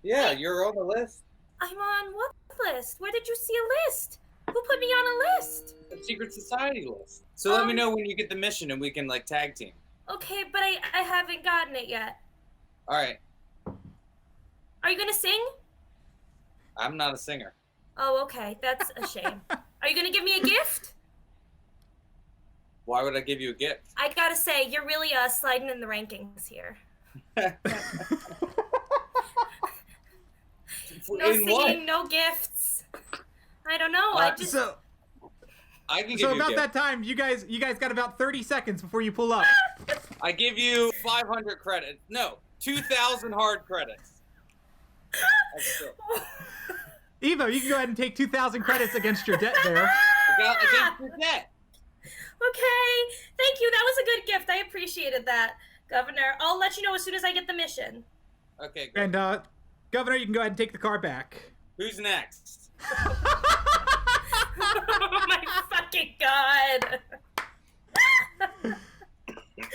Speaker 7: Yeah, you're on the list.
Speaker 8: I'm on what list? Where did you see a list? Who put me on a list?
Speaker 7: The secret society list. So let me know when you get the mission and we can like tag team.
Speaker 8: Okay, but I haven't gotten it yet.
Speaker 7: All right.
Speaker 8: Are you gonna sing?
Speaker 7: I'm not a singer.
Speaker 8: Oh, okay. That's a shame. Are you gonna give me a gift?
Speaker 7: Why would I give you a gift?
Speaker 8: I gotta say, you're really sliding in the rankings here. No
Speaker 7: In
Speaker 8: singing,
Speaker 7: what?
Speaker 8: no gifts. I don't know. I just
Speaker 2: So,
Speaker 7: I can give
Speaker 2: so
Speaker 7: you a
Speaker 2: about
Speaker 7: gift.
Speaker 2: that time, you guys got about 30 seconds before you pull up.
Speaker 7: I give you 500 credits. No, 2,000 hard credits. That's it.
Speaker 2: Evo, you can go ahead and take 2,000 credits against your debt there.
Speaker 7: Against your debt.
Speaker 8: Okay. Thank you. That was a good gift. I appreciated that, Governor. I'll let you know as soon as I get the mission.
Speaker 7: Okay, good.
Speaker 2: And Governor, you can go ahead and take the car back.
Speaker 7: Who's next?
Speaker 8: Oh my fucking god.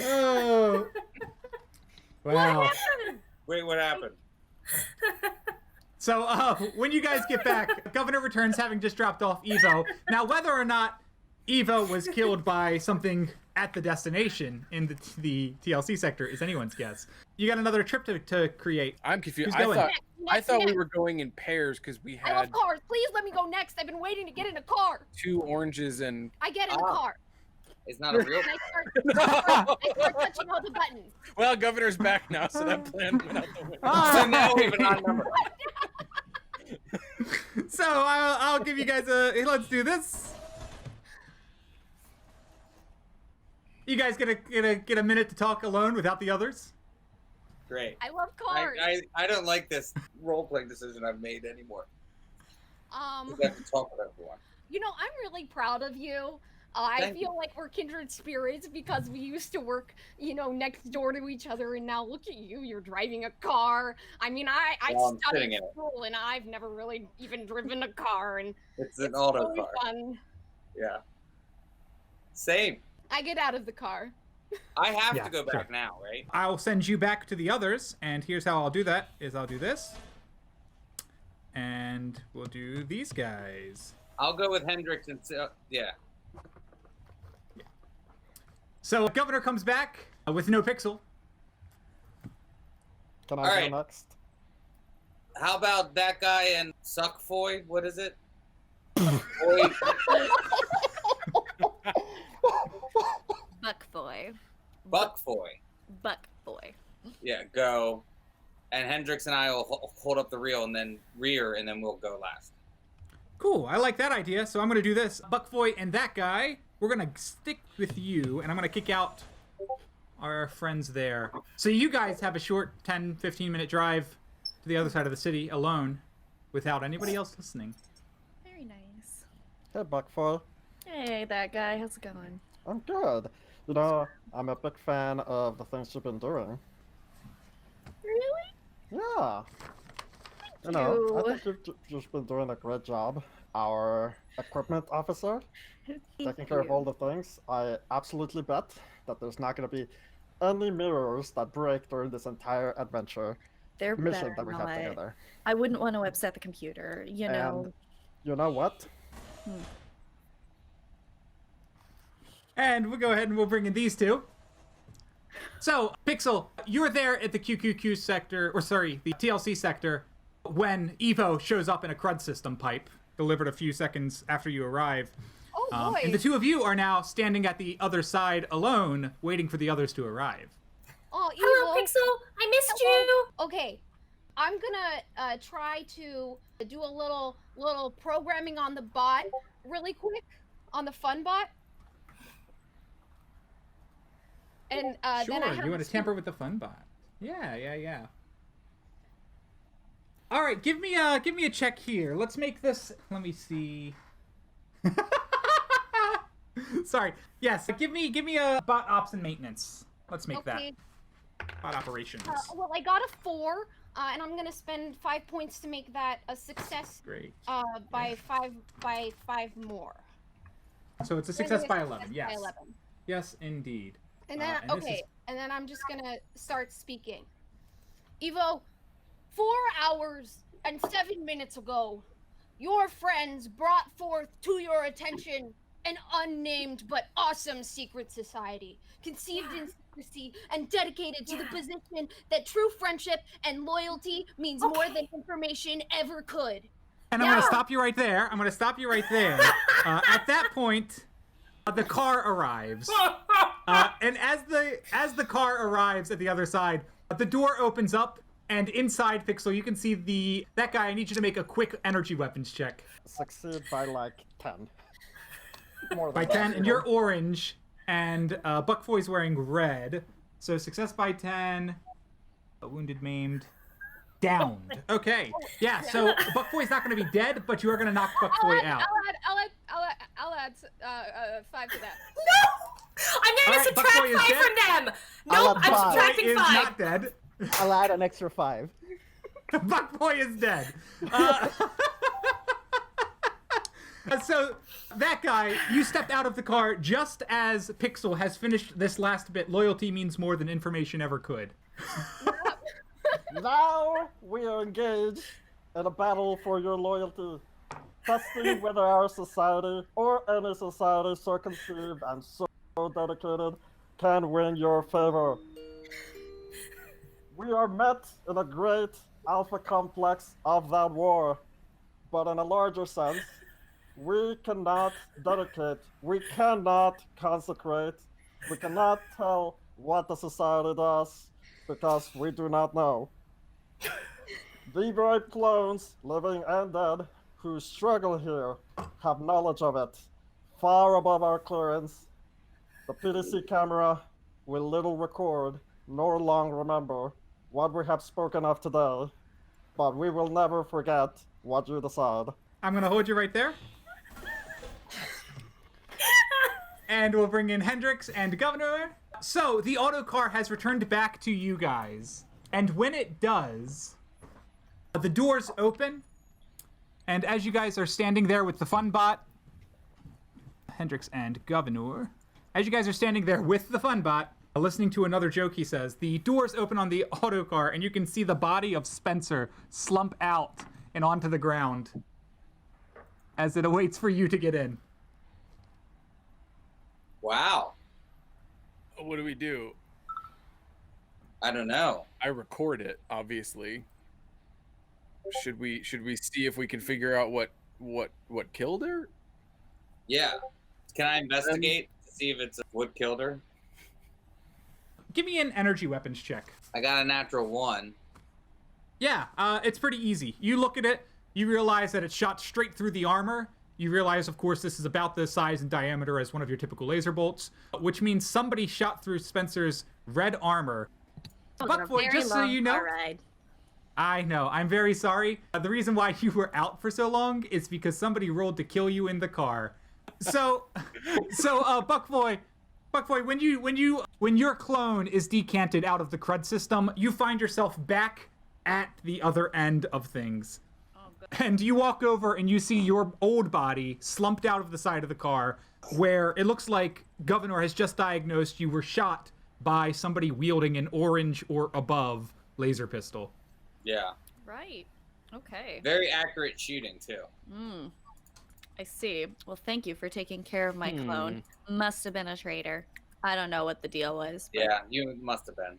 Speaker 2: Oh. Wow.
Speaker 7: Wait, what happened?
Speaker 2: So, when you guys get back, Governor returns having just dropped off Evo. Now, whether or not Evo was killed by something at the destination in the TLC sector is anyone's guess. You got another trip to create.
Speaker 3: I'm confused.
Speaker 2: Who's going?
Speaker 3: I thought we
Speaker 4: Next.
Speaker 3: were going in pairs because we
Speaker 4: I love
Speaker 3: had
Speaker 4: cars. Please let me go next. I've been waiting to get in a car.
Speaker 3: 2 oranges and
Speaker 4: I get in the
Speaker 7: Ah.
Speaker 4: car.
Speaker 7: It's not a real.
Speaker 4: And I start touching all the buttons.
Speaker 3: well, Governor's back now, so that plan went out the window.
Speaker 7: So now we have an odd number.
Speaker 2: So I'll give you guys let's do this. You guys get a minute to talk alone without the others?
Speaker 7: Great.
Speaker 4: I love cars.
Speaker 7: I don't like this role-playing decision I've made anymore. 'Cause I have to talk with everyone.
Speaker 4: You know, I'm really proud of you. I
Speaker 7: Thank
Speaker 4: feel like we're kindred spirits because we used to work, you know, next door to each other, and now look at you. You're driving a car. I mean, I
Speaker 7: Well, I'm
Speaker 4: studied
Speaker 7: sitting in it.
Speaker 4: school, and I've never really even driven a car, and
Speaker 7: It's an auto
Speaker 4: really
Speaker 7: car.
Speaker 4: fun.
Speaker 7: Yeah. Same.
Speaker 4: I get out of the car.
Speaker 7: I have
Speaker 2: Yeah,
Speaker 7: to go back
Speaker 2: sure.
Speaker 7: now, right?
Speaker 2: I'll send you back to the others, and here's how I'll do that, is I'll do this. And we'll do these guys.
Speaker 7: I'll go with Hendrix and yeah.
Speaker 2: So Governor comes back with no pixel.
Speaker 5: Can I
Speaker 7: All
Speaker 5: go
Speaker 7: right.
Speaker 5: next?
Speaker 7: How about that guy and Suckfoy? What is it? Boy,
Speaker 6: Buckboy.
Speaker 7: Buckfoy.
Speaker 6: Buckboy.
Speaker 7: Yeah, go. And Hendrix and I will hold up the reel and then rear, and then we'll go last.
Speaker 2: Cool, I like that idea. So I'm gonna do this. Buckfoy and that guy, we're gonna stick with you, and I'm gonna kick out our friends there. So you guys have a short 10, 15-minute drive to the other side of the city alone without anybody else listening.
Speaker 6: Very nice.
Speaker 5: Hey, Buckfoy.
Speaker 6: Hey, that guy. How's it going?
Speaker 5: I'm good. You know, I'm a big fan of the things you've been doing.
Speaker 6: Really?
Speaker 5: Yeah. You know, I
Speaker 6: you.
Speaker 5: think you've just been doing a great job. Our equipment officer, taking care of all the things. I absolutely bet that there's not going to be any mirrors that break during this entire adventure
Speaker 6: They're
Speaker 5: mission
Speaker 6: better
Speaker 5: that we have
Speaker 6: not.
Speaker 5: together.
Speaker 6: I wouldn't want to upset the computer, you know.
Speaker 5: And you know what?
Speaker 2: And we'll go ahead and we'll bring in these two. So, Pixel, you were there at the QQQ sector, or sorry, the TLC sector, when Evo shows up in a CRUD system pipe, delivered a few seconds after you arrive.
Speaker 4: Oh boy.
Speaker 2: And the two of you are now standing at the other side alone, waiting for the others to arrive.
Speaker 4: Oh,
Speaker 8: Hello,
Speaker 4: Evo.
Speaker 8: Pixel. I missed
Speaker 4: Hello.
Speaker 8: you.
Speaker 4: Okay, I'm gonna try to do a little programming on the bot really quick, on the fun bot. And
Speaker 2: Sure,
Speaker 4: then I have
Speaker 2: you want to tamper with the fun bot. Yeah. All right, give me a check here. Let's make this. Let me see. Sorry. Yes, give me a bot ops and maintenance. Let's make
Speaker 4: okay.
Speaker 2: that bot operations.
Speaker 4: Well, I got a 4, and I'm gonna spend 5 points to make that a success.
Speaker 2: Great.
Speaker 4: By five more.
Speaker 2: So it's a
Speaker 4: Bring
Speaker 2: success
Speaker 4: it
Speaker 2: by
Speaker 4: a
Speaker 2: 11.
Speaker 4: success
Speaker 2: Yes.
Speaker 4: by 11.
Speaker 2: Yes, indeed.
Speaker 4: And then
Speaker 2: and this is-
Speaker 4: and then I'm just gonna start speaking. Evo, 4 hours and 7 minutes ago, your friends brought forth to your attention an unnamed but awesome secret society, conceived in secrecy and dedicated to the position that true friendship and loyalty means more than information ever could.
Speaker 2: And I'm going to stop you right there. At that point, the car arrives. And as the car arrives at the other side, the door opens up, and inside, Pixel, you can see that guy. I need you to make a quick energy weapons check.
Speaker 5: Succeed by like 10. More
Speaker 2: By
Speaker 5: than
Speaker 2: 10,
Speaker 5: that.
Speaker 2: and you're orange, and Buckfoy's wearing red. So success by 10, wounded, maimed, downed. Okay, yeah. So Buckfoy's not going to be dead, but you are going to knock Buckfoy out.
Speaker 4: I'll add 5 to that.
Speaker 8: No! I'm going
Speaker 2: All
Speaker 8: to
Speaker 2: right, Buckboy
Speaker 8: subtract
Speaker 2: is
Speaker 8: 5
Speaker 2: dead.
Speaker 8: from them.
Speaker 5: I'll
Speaker 8: Nope,
Speaker 5: add
Speaker 8: I'm
Speaker 5: five.
Speaker 8: subtracting
Speaker 2: Buckboy is
Speaker 8: 5.
Speaker 2: not dead.
Speaker 5: I'll add an extra 5.
Speaker 2: Buckboy is dead. So that guy, you stepped out of the car just as Pixel has finished this last bit. Loyalty means more than information ever could.
Speaker 5: Now we are engaged in a battle for your loyalty, testing whether our society or any society so conceived and so dedicated can win your favor. We are met in a great alpha complex of that war, but in a larger sense, we cannot dedicate, we cannot consecrate, we cannot tell what the society does because we do not know. The brave clones, living and dead, who struggle here, have knowledge of it, far above our clearance. The PDC camera will little record, nor long remember, what we have spoken of today, but we will never forget what you decide.
Speaker 2: I'm gonna hold you right there. And we'll bring in Hendrix and Governor. So, the autocar has returned back to you guys. And when it does, the doors open. And as you guys are standing there with the fun bot, Hendrix and Governor, as you guys are standing there with the fun bot, listening to another joke he says, the doors open on the autocar and you can see the body of Spencer slump out and onto the ground as it awaits for you to get in.
Speaker 7: Wow.
Speaker 3: What do we do?
Speaker 7: I don't know.
Speaker 3: I record it, obviously. Should we see if we can figure out what killed her?
Speaker 7: Yeah. Can I investigate to see if it's what killed her?
Speaker 2: Give me an energy weapons check.
Speaker 7: I got a natural 1.
Speaker 2: Yeah, it's pretty easy. You look at it, you realize that it's shot straight through the armor. You realize, of course, this is about the size and diameter as one of your typical laser bolts, which means somebody shot through Spencer's red armor. Buckboy, just so you know, I know, I'm very sorry. The reason why you were out for so long is because somebody rolled to kill you in the car. So, Buckboy, when your clone is decanted out of the crud system, you find yourself back at the other end of things. And you walk over and you see your old body slumped out of the side of the car, where it looks like Governor has just diagnosed you were shot by somebody wielding an orange or above laser pistol.
Speaker 7: Yeah.
Speaker 6: Right. Okay.
Speaker 7: Very accurate shooting, too.
Speaker 6: I see. Well, thank you for taking care of my clone. Must have been a traitor. I don't know what the deal was. But
Speaker 7: Yeah, you must have been.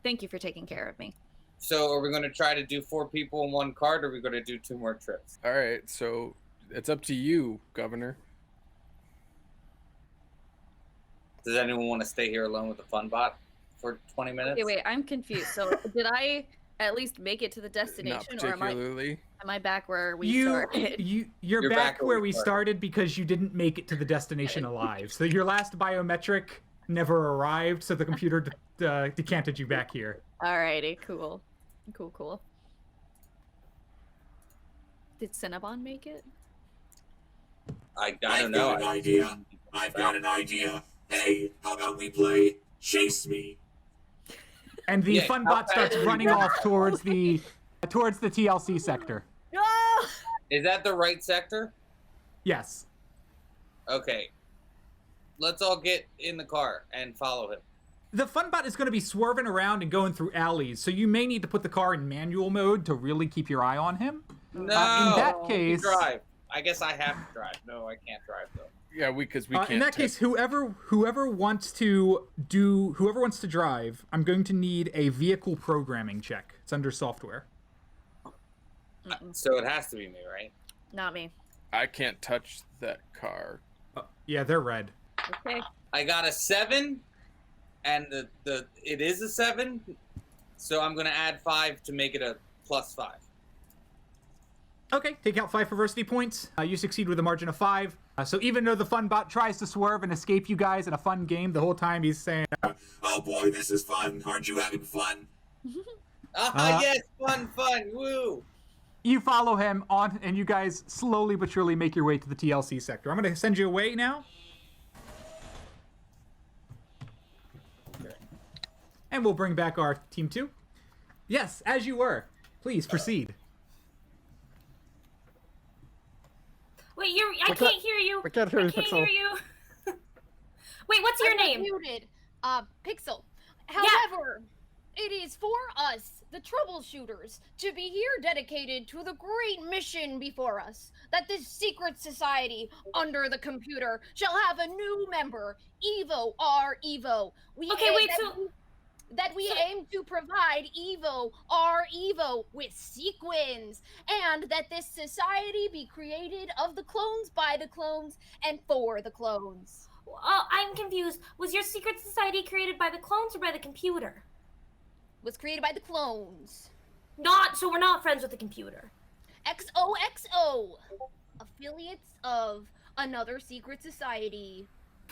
Speaker 6: thank you for taking care of me.
Speaker 7: So are we going to try to do 4 people in one cart, or are we going to do 2 more trips?
Speaker 3: All right, so it's up to you, Governor.
Speaker 7: Does anyone want to stay here alone with the fun bot for 20 minutes?
Speaker 6: Okay, wait, I'm confused. So did I at least make it to the destination,
Speaker 3: Not
Speaker 6: or
Speaker 3: particularly.
Speaker 6: am I back where we started?
Speaker 2: You're back where we started because you didn't make it to the destination alive. So your last biometric never arrived, so the computer decanted you back here.
Speaker 6: Alrighty, cool. Cool. Did Cinnabon make it?
Speaker 7: I don't
Speaker 1: I've
Speaker 7: know.
Speaker 1: got an idea. I've got an idea. Hey, how about we play Chase Me?
Speaker 2: And the
Speaker 7: Yeah,
Speaker 2: fun
Speaker 7: how
Speaker 2: bot
Speaker 7: fast
Speaker 2: starts
Speaker 7: are you
Speaker 2: running
Speaker 7: going?
Speaker 2: off towards the TLC sector.
Speaker 7: Is that the right sector?
Speaker 2: Yes.
Speaker 7: Okay. Let's all get in the car and follow him.
Speaker 2: The fun bot is going to be swerving around and going through alleys, so you may need to put the car in manual mode to really keep your eye on him.
Speaker 7: No.
Speaker 2: In that
Speaker 7: You
Speaker 2: case,
Speaker 7: drive. I guess I have to drive. No, I can't drive though.
Speaker 3: Yeah, because we can't.
Speaker 2: in that case, whoever wants to drive, I'm going to need a vehicle programming check. It's under software.
Speaker 7: So it has to be me, right?
Speaker 6: Not me.
Speaker 3: I can't touch that car.
Speaker 2: Yeah, they're red.
Speaker 6: Okay.
Speaker 7: I got a 7, and it is a 7, so I'm gonna add 5 to make it a +5.
Speaker 2: Okay, take out 5 perversity points. You succeed with a margin of 5. So even though the fun bot tries to swerve and escape you guys in a fun game, the whole time he's saying,
Speaker 1: Oh boy, this is fun. Aren't you having fun?
Speaker 7: Yes, fun, woo!
Speaker 2: you follow him on, and you guys slowly but surely make your way to the TLC sector. I'm going to send you away now. And we'll bring back our team 2. Yes, as you were. Please proceed.
Speaker 8: Wait, I can't hear you.
Speaker 5: We can't hear you,
Speaker 8: I can't
Speaker 5: Pixel.
Speaker 8: hear you. Wait, what's your name?
Speaker 4: Muted. Pixel. However, it is for us, the troubleshooters, to be here dedicated to the great mission before us, that this secret society under the computer shall have a new member, Evo R Evo. We aim to provide Evo R Evo with sequins, and that this society be created of the clones, by the clones, and for the clones.
Speaker 8: I'm confused. Was your secret society created by the clones or by the computer?
Speaker 4: Was created by the clones.
Speaker 8: So we're not friends with the computer.
Speaker 4: XOXO, affiliates of another secret society.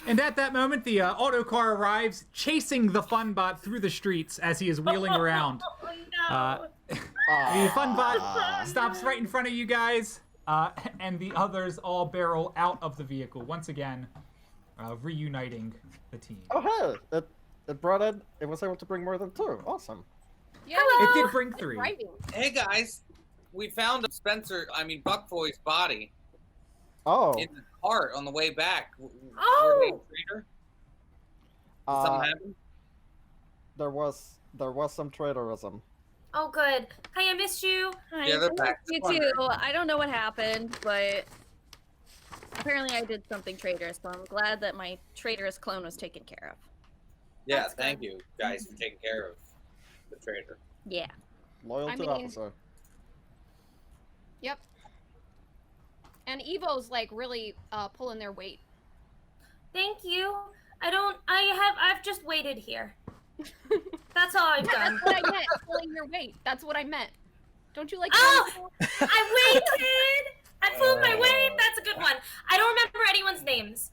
Speaker 2: And at that moment, the auto car arrives, chasing the Funbot through the streets as he is wheeling around.
Speaker 8: Oh no.
Speaker 2: The Funbot stops right in front of you guys, and the others all barrel out of the vehicle, once again, reuniting the team.
Speaker 5: Oh, hey! It was able to bring more than 2. Awesome.
Speaker 4: Yeah,
Speaker 2: It did bring 3.
Speaker 4: driving.
Speaker 7: Hey guys, we found Buckboy's body
Speaker 5: Oh.
Speaker 7: in the cart on the way back.
Speaker 8: Oh!
Speaker 7: Were they a traitor? Did something happen?
Speaker 5: There was some traitorism.
Speaker 8: Oh, good. Hi, I missed you.
Speaker 6: Hi,
Speaker 7: Yeah, they're
Speaker 6: I
Speaker 7: back
Speaker 6: missed
Speaker 7: to
Speaker 6: you
Speaker 7: wonder.
Speaker 6: too. I don't know what happened, but apparently I did something traitorous, so I'm glad that my traitorous clone was taken care of.
Speaker 7: Yeah,
Speaker 8: That's
Speaker 7: thank
Speaker 8: good.
Speaker 7: you guys for taking care of the traitor.
Speaker 6: Yeah.
Speaker 5: Loyalty
Speaker 4: mean-
Speaker 5: officer.
Speaker 4: Yep. And Evo's like really pulling their weight.
Speaker 8: Thank you. I've just waited here. That's all I've done.
Speaker 4: That's what I meant. Pulling your weight. That's what I meant. Don't you like?
Speaker 8: Oh!
Speaker 4: pulling-
Speaker 8: I waited! I pulled my weight! That's a good one. I don't remember anyone's names.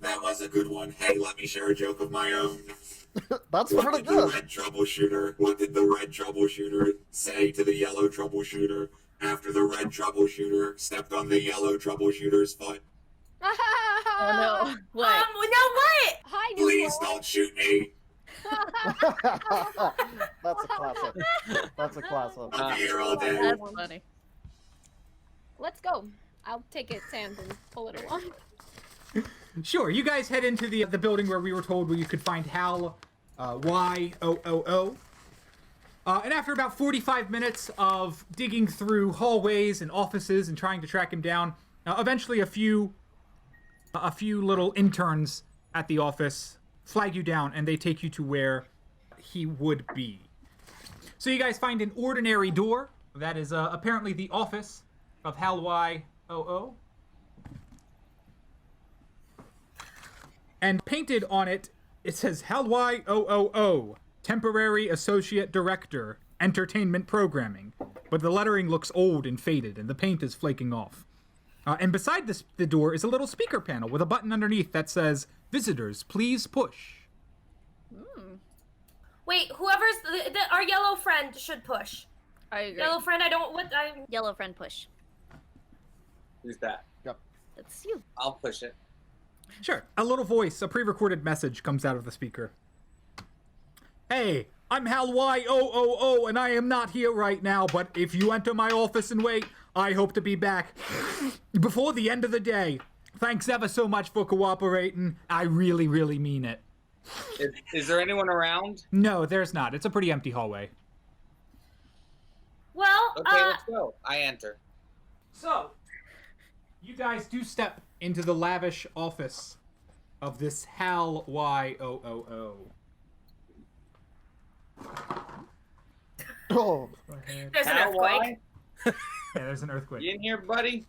Speaker 1: That was a good one. Hey, let me share a joke of my own.
Speaker 5: That's
Speaker 1: What
Speaker 5: pretty
Speaker 1: did the
Speaker 5: good.
Speaker 1: red troubleshooter? What did the red troubleshooter say to the yellow troubleshooter after the red troubleshooter stepped on the yellow troubleshooter's foot?
Speaker 6: Oh no. What?
Speaker 8: Now what?
Speaker 4: Hi, new
Speaker 1: Please
Speaker 4: world.
Speaker 1: don't shoot me.
Speaker 5: That's a classic. That's a classic.
Speaker 1: I'll be here all day.
Speaker 6: That's funny.
Speaker 4: Let's go. I'll take its hand and pull it along.
Speaker 2: Sure, you guys head into the building where we were told where you could find Hal YOOO. And after about 45 minutes of digging through hallways and offices and trying to track him down, eventually a few little interns at the office flag you down and they take you to where he would be. So you guys find an ordinary door that is apparently the office of Hal YOO. And painted on it, it says Hal YOO, Temporary Associate Director, Entertainment Programming. But the lettering looks old and faded, and the paint is flaking off. And beside the door is a little speaker panel with a button underneath that says, Visitors, please push.
Speaker 8: Wait, whoever's our yellow friend should push.
Speaker 6: I agree.
Speaker 8: Yellow friend,
Speaker 6: Yellow friend push.
Speaker 7: Who's that?
Speaker 6: That's you.
Speaker 7: I'll push it.
Speaker 2: Sure. A little voice, a pre-recorded message comes out of the speaker. Hey, I'm Hal YOO, and I am not here right now, but if you enter my office and wait, I hope to be back before the end of the day. Thanks ever so much for cooperating. I really, really mean it.
Speaker 7: Is there anyone around?
Speaker 2: No, there's not. It's a pretty empty hallway.
Speaker 8: Well,
Speaker 7: Okay, let's go. I enter.
Speaker 2: So, you guys do step into the lavish office of this Hal YOO.
Speaker 5: Oh,
Speaker 8: there's an
Speaker 7: Hal,
Speaker 8: earthquake.
Speaker 7: why?
Speaker 2: Yeah, there's an earthquake.
Speaker 7: You in here, buddy?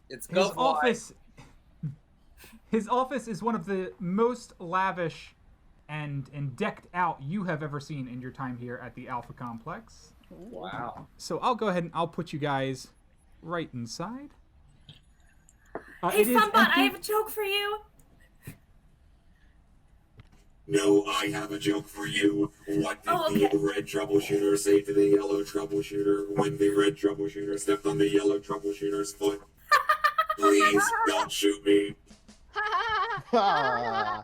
Speaker 7: It's
Speaker 2: His
Speaker 7: go
Speaker 2: office. His office is one of the most lavish and decked out you have ever seen in your time here at the Alpha Complex.
Speaker 7: Wow.
Speaker 2: So I'll go ahead and I'll put you guys right inside.
Speaker 8: Hey,
Speaker 2: it is
Speaker 8: Funbot, I
Speaker 2: empty.
Speaker 8: have a joke for you.
Speaker 1: No, I have a joke for you. What did
Speaker 8: Oh, okay.
Speaker 1: the red troubleshooter say to the yellow troubleshooter when the red troubleshooter stepped on the yellow troubleshooter's foot? Please don't shoot me.
Speaker 5: ah.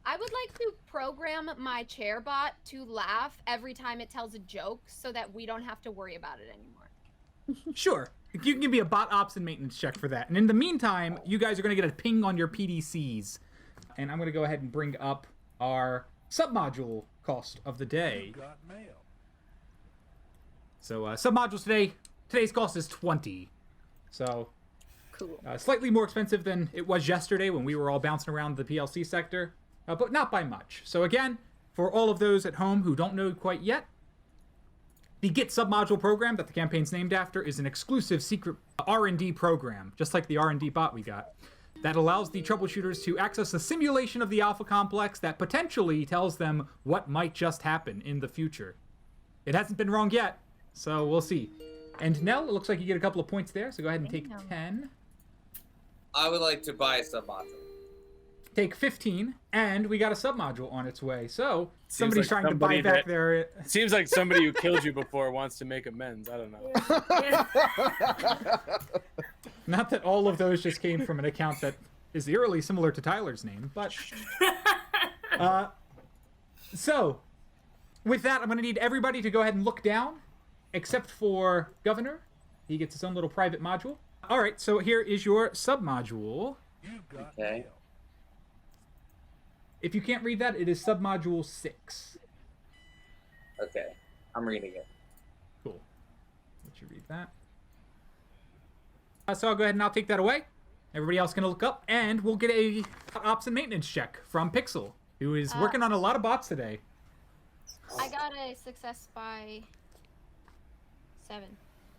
Speaker 4: I would like to program my chair bot to laugh every time it tells a joke so that we don't have to worry about it anymore.
Speaker 2: Sure. You can give me a bot ops and maintenance check for that. And in the meantime, you guys are going to get a ping on your PDCs. And I'm going to go ahead and bring up our submodule cost of the day. So submodules today's cost is 20. So
Speaker 6: Cool.
Speaker 2: slightly more expensive than it was yesterday when we were all bouncing around the PLC sector, but not by much. So again, for all of those at home who don't know quite yet, the Git submodule program that the campaign's named after is an exclusive secret R&D program, just like the R&D bot we got, that allows the troubleshooters to access a simulation of the Alpha Complex that potentially tells them what might just happen in the future. It hasn't been wrong yet, so we'll see. And Nell, it looks like you get a couple of points there, so go ahead and take 10.
Speaker 7: I would like to buy a submodule.
Speaker 2: Take 15, and we got a submodule on its way. So somebody's
Speaker 3: like
Speaker 2: trying to buy
Speaker 3: somebody
Speaker 2: back
Speaker 3: that-
Speaker 2: their...
Speaker 3: Seems like somebody who killed you before wants to make amends. I don't know.
Speaker 2: Not that all of those just came from an account that is eerily similar to Tyler's name, but... So, with that, I'm going to need everybody to go ahead and look down, except for Governor. He gets his own little private module. All right, so here is your submodule.
Speaker 7: Okay.
Speaker 2: If you can't read that, it is submodule 6.
Speaker 7: Okay. I'm reading it.
Speaker 2: Cool. Let you read that. So I'll go ahead and I'll take that away. Everybody else can look up, and we'll get a ops and maintenance check from Pixel, who is working on a lot of bots today.
Speaker 4: I got a success by 7.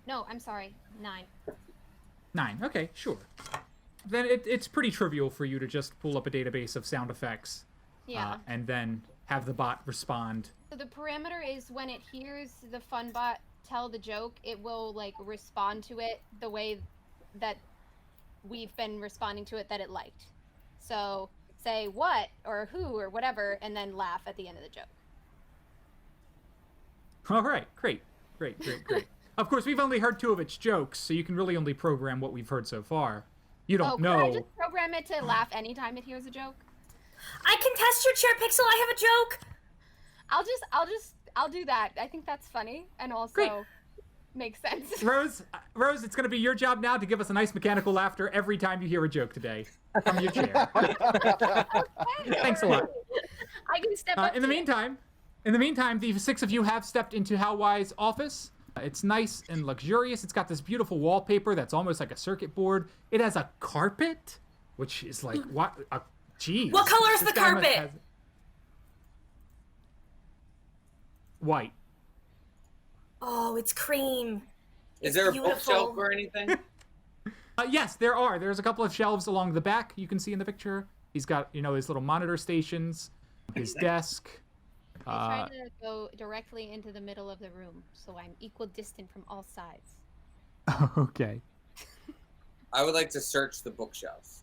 Speaker 4: No, I'm sorry, 9.
Speaker 2: 9. Okay, sure. Then it's pretty trivial for you to just pull up a database of sound effects.
Speaker 4: Yeah.
Speaker 2: And then have the bot respond.
Speaker 4: So the parameter is when it hears the fun bot tell the joke, it will like respond to it the way that we've been responding to it that it liked. So say what or who or whatever, and then laugh at the end of the joke.
Speaker 2: All right, great. Of course, we've only heard 2 of its jokes, so you can really only program what we've heard so far. You don't
Speaker 4: Can I
Speaker 2: know.
Speaker 4: just program it to laugh anytime it hears a joke?
Speaker 8: I can test your chair, Pixel. I have a joke.
Speaker 4: I'll do that. I think that's funny and also
Speaker 2: Great.
Speaker 4: makes sense.
Speaker 2: Rose, it's going to be your job now to give us a nice mechanical laughter every time you hear a joke today from your chair. Thanks a lot.
Speaker 4: I can step up.
Speaker 2: In the meantime, the 6 of you have stepped into Howwise office. It's nice and luxurious. It's got this beautiful wallpaper that's almost like a circuit board. It has a carpet, which is like what? Geez.
Speaker 8: What color is
Speaker 2: This
Speaker 8: the
Speaker 2: guy must
Speaker 8: carpet?
Speaker 2: has- White.
Speaker 8: Oh, it's cream.
Speaker 7: Is there a
Speaker 8: beautiful.
Speaker 7: bookshelf or anything?
Speaker 2: Yes, there are. There's a couple of shelves along the back you can see in the picture. He's got, his little monitor stations, his desk.
Speaker 4: I try to go directly into the middle of the room, so I'm equal distant from all sides.
Speaker 2: Okay.
Speaker 7: I would like to search the bookshelves.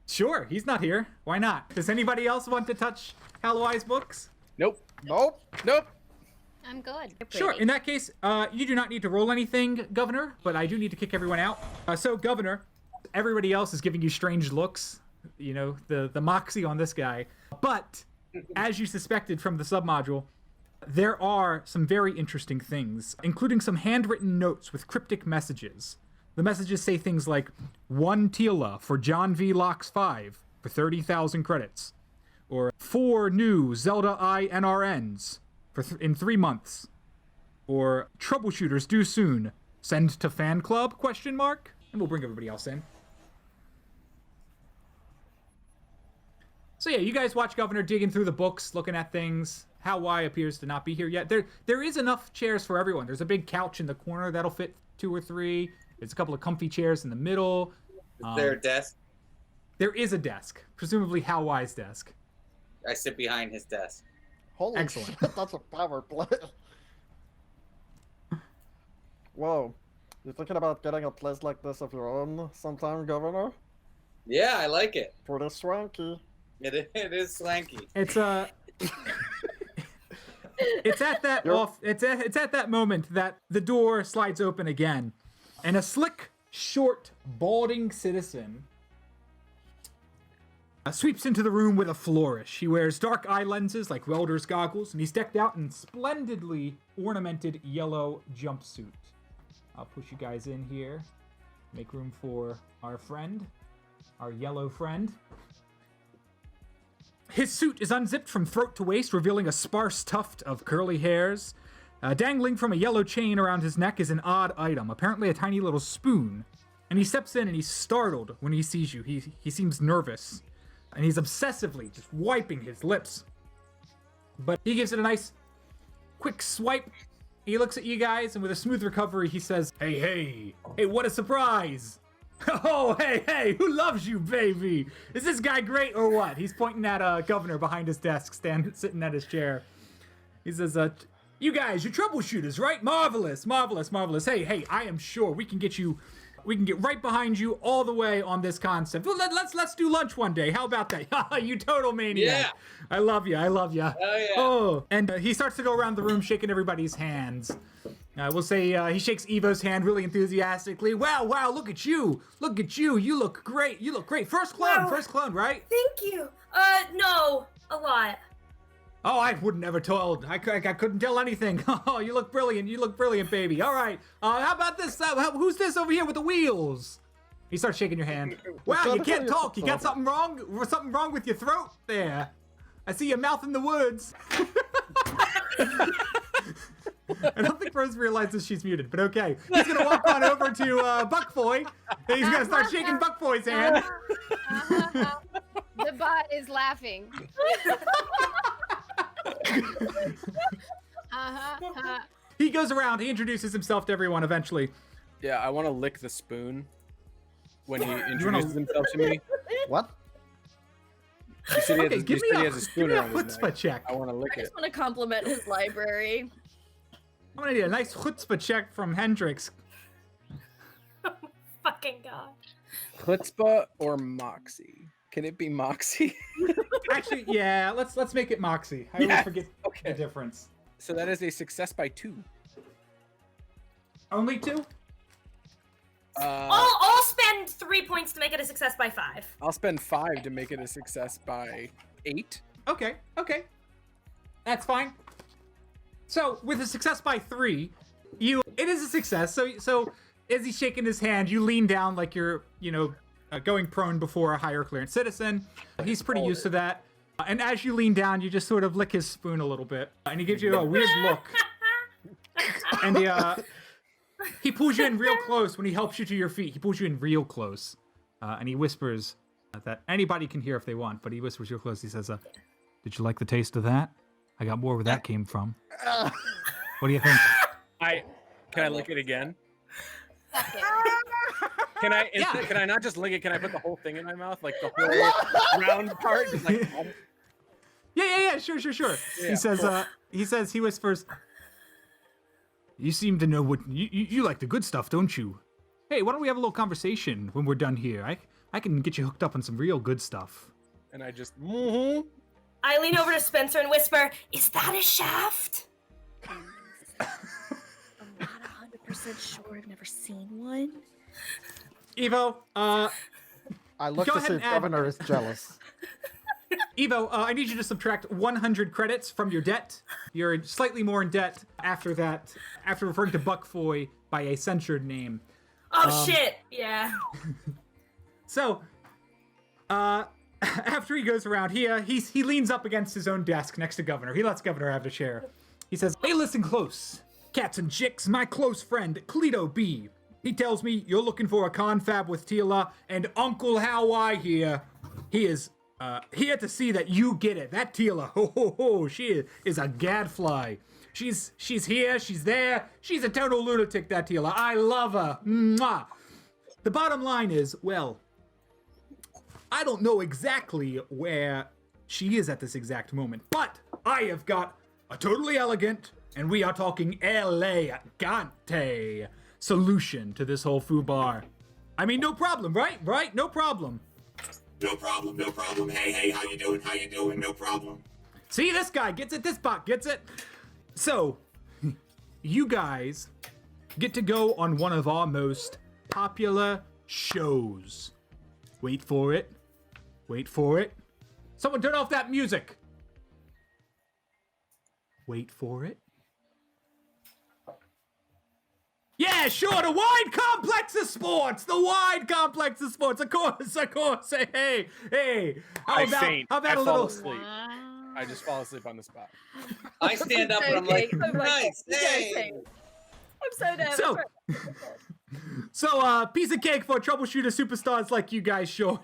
Speaker 2: Sure, he's not here. Why not? Does anybody else want to touch Hallowise books?
Speaker 3: Nope.
Speaker 5: Nope.
Speaker 4: I'm good.
Speaker 2: Sure, in that case, you do not need to roll anything, Governor, but I do need to kick everyone out. So, Governor, everybody else is giving you strange looks. The moxie on this guy. But, as you suspected from the submodule, there are some very interesting things, including some handwritten notes with cryptic messages. The messages say things like, 1 Tila for John V. Locks 5 for 30,000 credits. Or 4 new Zelda INRNs in 3 months. Or troubleshooters due soon. Send to fan club? ? And we'll bring everybody else in. So yeah, you guys watch Governor digging through the books, looking at things. How Y appears to not be here yet. There is enough chairs for everyone. There's a big couch in the corner that'll fit 2 or 3. There's a couple of comfy chairs in the middle.
Speaker 7: Is there a desk?
Speaker 2: There is a desk, presumably How Y's desk.
Speaker 7: I sit behind his desk.
Speaker 5: Holy
Speaker 2: Excellent.
Speaker 5: shit, that's a power play. Whoa. You thinking about getting a place like this of your own sometime, Governor?
Speaker 7: Yeah, I like it.
Speaker 5: Pretty swanky.
Speaker 7: It is swanky.
Speaker 2: It's it's at that moment that the door slides open again, and a slick, short, balding citizen sweeps into the room with a flourish. He wears dark eye lenses like welder's goggles, and he's decked out in splendidly ornamented yellow jumpsuit. I'll push you guys in here. Make room for our friend, our yellow friend. His suit is unzipped from throat to waist, revealing a sparse tuft of curly hairs. Dangling from a yellow chain around his neck is an odd item, apparently a tiny little spoon. And he steps in and he's startled when he sees you. He seems nervous. And he's obsessively just wiping his lips. But he gives it a nice, quick swipe. He looks at you guys, and with a smooth recovery, he says, Hey, what a surprise! Oh, hey, who loves you, baby? Is this guy great or what? He's pointing at a Governor behind his desk, sitting at his chair. He says, you guys, you're troubleshooters, right? Marvelous, marvelous, marvelous. Hey, I am sure we can get right behind you all the way on this concept. Well, let's do lunch one day. How about that? You total maniac.
Speaker 7: Yeah.
Speaker 2: I love you.
Speaker 7: Oh, yeah.
Speaker 2: Oh, and he starts to go around the room shaking everybody's hands. We'll say he shakes Evo's hand really enthusiastically. Wow, look at you. Look at you. You look great. First clone, right?
Speaker 8: Thank you. No, a lot.
Speaker 2: Oh, I would never told. I couldn't tell anything. Oh, you look brilliant, baby. All right. How about this? Who's this over here with the wheels? He starts shaking your hand. Wow, you can't talk. You got something wrong? Something wrong with your throat there. I see your mouth in the woods. I don't think Rose realizes she's muted, but okay. He's gonna walk on over to Buckboy. And he's gonna start shaking Buckboy's hand.
Speaker 4: The bot is laughing.
Speaker 2: He goes around. He introduces himself to everyone eventually.
Speaker 3: Yeah, I want to lick the spoon when he introduces himself to me.
Speaker 5: What?
Speaker 3: You said he,
Speaker 2: Okay,
Speaker 3: he has a spoon around his
Speaker 2: chutzpah
Speaker 3: neck.
Speaker 2: check.
Speaker 3: I want to lick
Speaker 6: I
Speaker 3: it.
Speaker 6: just want to compliment his library.
Speaker 2: I'm gonna need a nice chutzpah check from Hendrix.
Speaker 8: Fucking God.
Speaker 3: Chutzpah or Moxie? Can it be Moxie?
Speaker 2: Actually, yeah. Let's make it Moxie. I always forget the difference.
Speaker 3: So that is a success by 2.
Speaker 2: Only 2?
Speaker 8: I'll spend 3 points to make it a success by 5.
Speaker 3: I'll spend 5 to make it a success by 8.
Speaker 2: Okay. That's fine. So with a success by 3, it is a success. So as he's shaking his hand, you lean down like you're, going prone before a higher clearance citizen. He's pretty used to that. And as you lean down, you just sort of lick his spoon a little bit, and he gives you a weird look. And he pulls you in real close when he helps you to your feet. He pulls you in real close, and he whispers that anybody can hear if they want, but he whispers real close. He says, "Did you like the taste of that? I got more where that came from. What do you think?"
Speaker 3: Can I lick it again? Can I not just lick it? Can I put the whole thing in my mouth, like the whole round part? Just like,
Speaker 2: Yeah. Sure.
Speaker 3: Yeah,
Speaker 2: He says, he whispers, "You seem to know what you like the good stuff, don't you? Hey, why don't we have a little conversation when we're done here? I can get you hooked up on some real good stuff."
Speaker 3: And I just,
Speaker 8: I lean over to Spencer and whisper, "Is that a shaft?"
Speaker 6: I'm not 100% sure. I've never seen one.
Speaker 2: Evo,
Speaker 5: I look
Speaker 2: Go
Speaker 5: to
Speaker 2: ahead
Speaker 5: see
Speaker 2: and
Speaker 5: if
Speaker 2: add-
Speaker 5: Governor is jealous.
Speaker 2: Evo, I need you to subtract 100 credits from your debt. You're slightly more in debt after referring to Buckboy by a censored name.
Speaker 8: Oh shit! Yeah.
Speaker 2: So, after he goes around, he leans up against his own desk next to Governor. He lets Governor have a chair. He says, "Hey, listen close. Cats and chicks, my close friend, Cleto B. He tells me you're looking for a confab with Tila, and Uncle Hawaii here, he is here to see that you get it. That Tila, she is a gadfly. She's here, she's there, she's a total lunatic, that Tila. I love her. Mwah. The bottom line is, well, I don't know exactly where she is at this exact moment, but I have got a totally elegant, and we are talking elegante solution to this whole foobar. I mean, no problem, right? No problem.
Speaker 1: No problem. Hey, how you doing? No problem.
Speaker 2: See, this guy gets it, this bot gets it. So, you guys get to go on one of our most popular shows. Wait for it. Someone turn off that music. Wait for it. Yeah, sure, the wide complex of sports. Of course. Hey. How
Speaker 3: I faint.
Speaker 2: about
Speaker 3: I
Speaker 2: a
Speaker 3: fall
Speaker 2: little
Speaker 3: asleep. I just fall asleep on the spot.
Speaker 7: I stand up and I'm like,
Speaker 6: Okay,
Speaker 7: nice,
Speaker 6: you guys
Speaker 7: hey.
Speaker 6: say- I'm so dead.
Speaker 2: So- So, piece of cake for troubleshooter superstars like you guys, sure.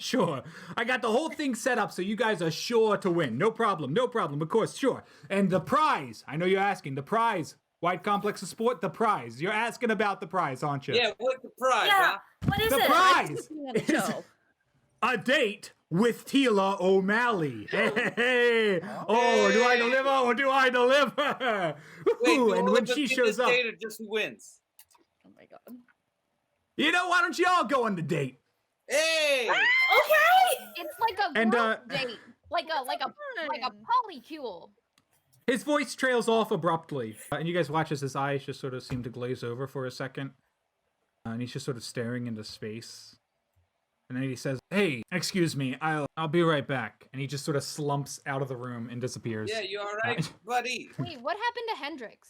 Speaker 2: I got the whole thing set up so you guys are sure to win. No problem, of course, sure. And the prize, I know you're asking, the prize, Wide Complex of Sport, the prize. You're asking about the prize, aren't you?
Speaker 7: Yeah, what's the prize,
Speaker 8: Yeah.
Speaker 7: huh?
Speaker 8: What is
Speaker 2: The
Speaker 8: it?
Speaker 2: prize
Speaker 6: Put me on a
Speaker 2: is
Speaker 6: show.
Speaker 2: a date with Tila O'Malley. Hey. Oh, do I deliver or do I deliver?
Speaker 7: Wait,
Speaker 2: Ooh,
Speaker 7: do
Speaker 2: and
Speaker 7: all
Speaker 2: when
Speaker 7: of us
Speaker 2: she
Speaker 7: get
Speaker 2: shows
Speaker 7: this
Speaker 2: up,
Speaker 7: date or just who wins?
Speaker 6: Oh my god.
Speaker 2: you know, why don't you all go on the date?
Speaker 7: Hey!
Speaker 8: Okay.
Speaker 4: It's like a
Speaker 2: And,
Speaker 4: group date, like a polycule.
Speaker 2: His voice trails off abruptly, and you guys watch as his eyes just sort of seem to glaze over for a second, and he's just sort of staring into space. And then he says, "Hey, excuse me, I'll be right back." And he just sort of slumps out of the room and disappears.
Speaker 7: Yeah, you all right, buddy?
Speaker 4: Wait, what happened to Hendrix?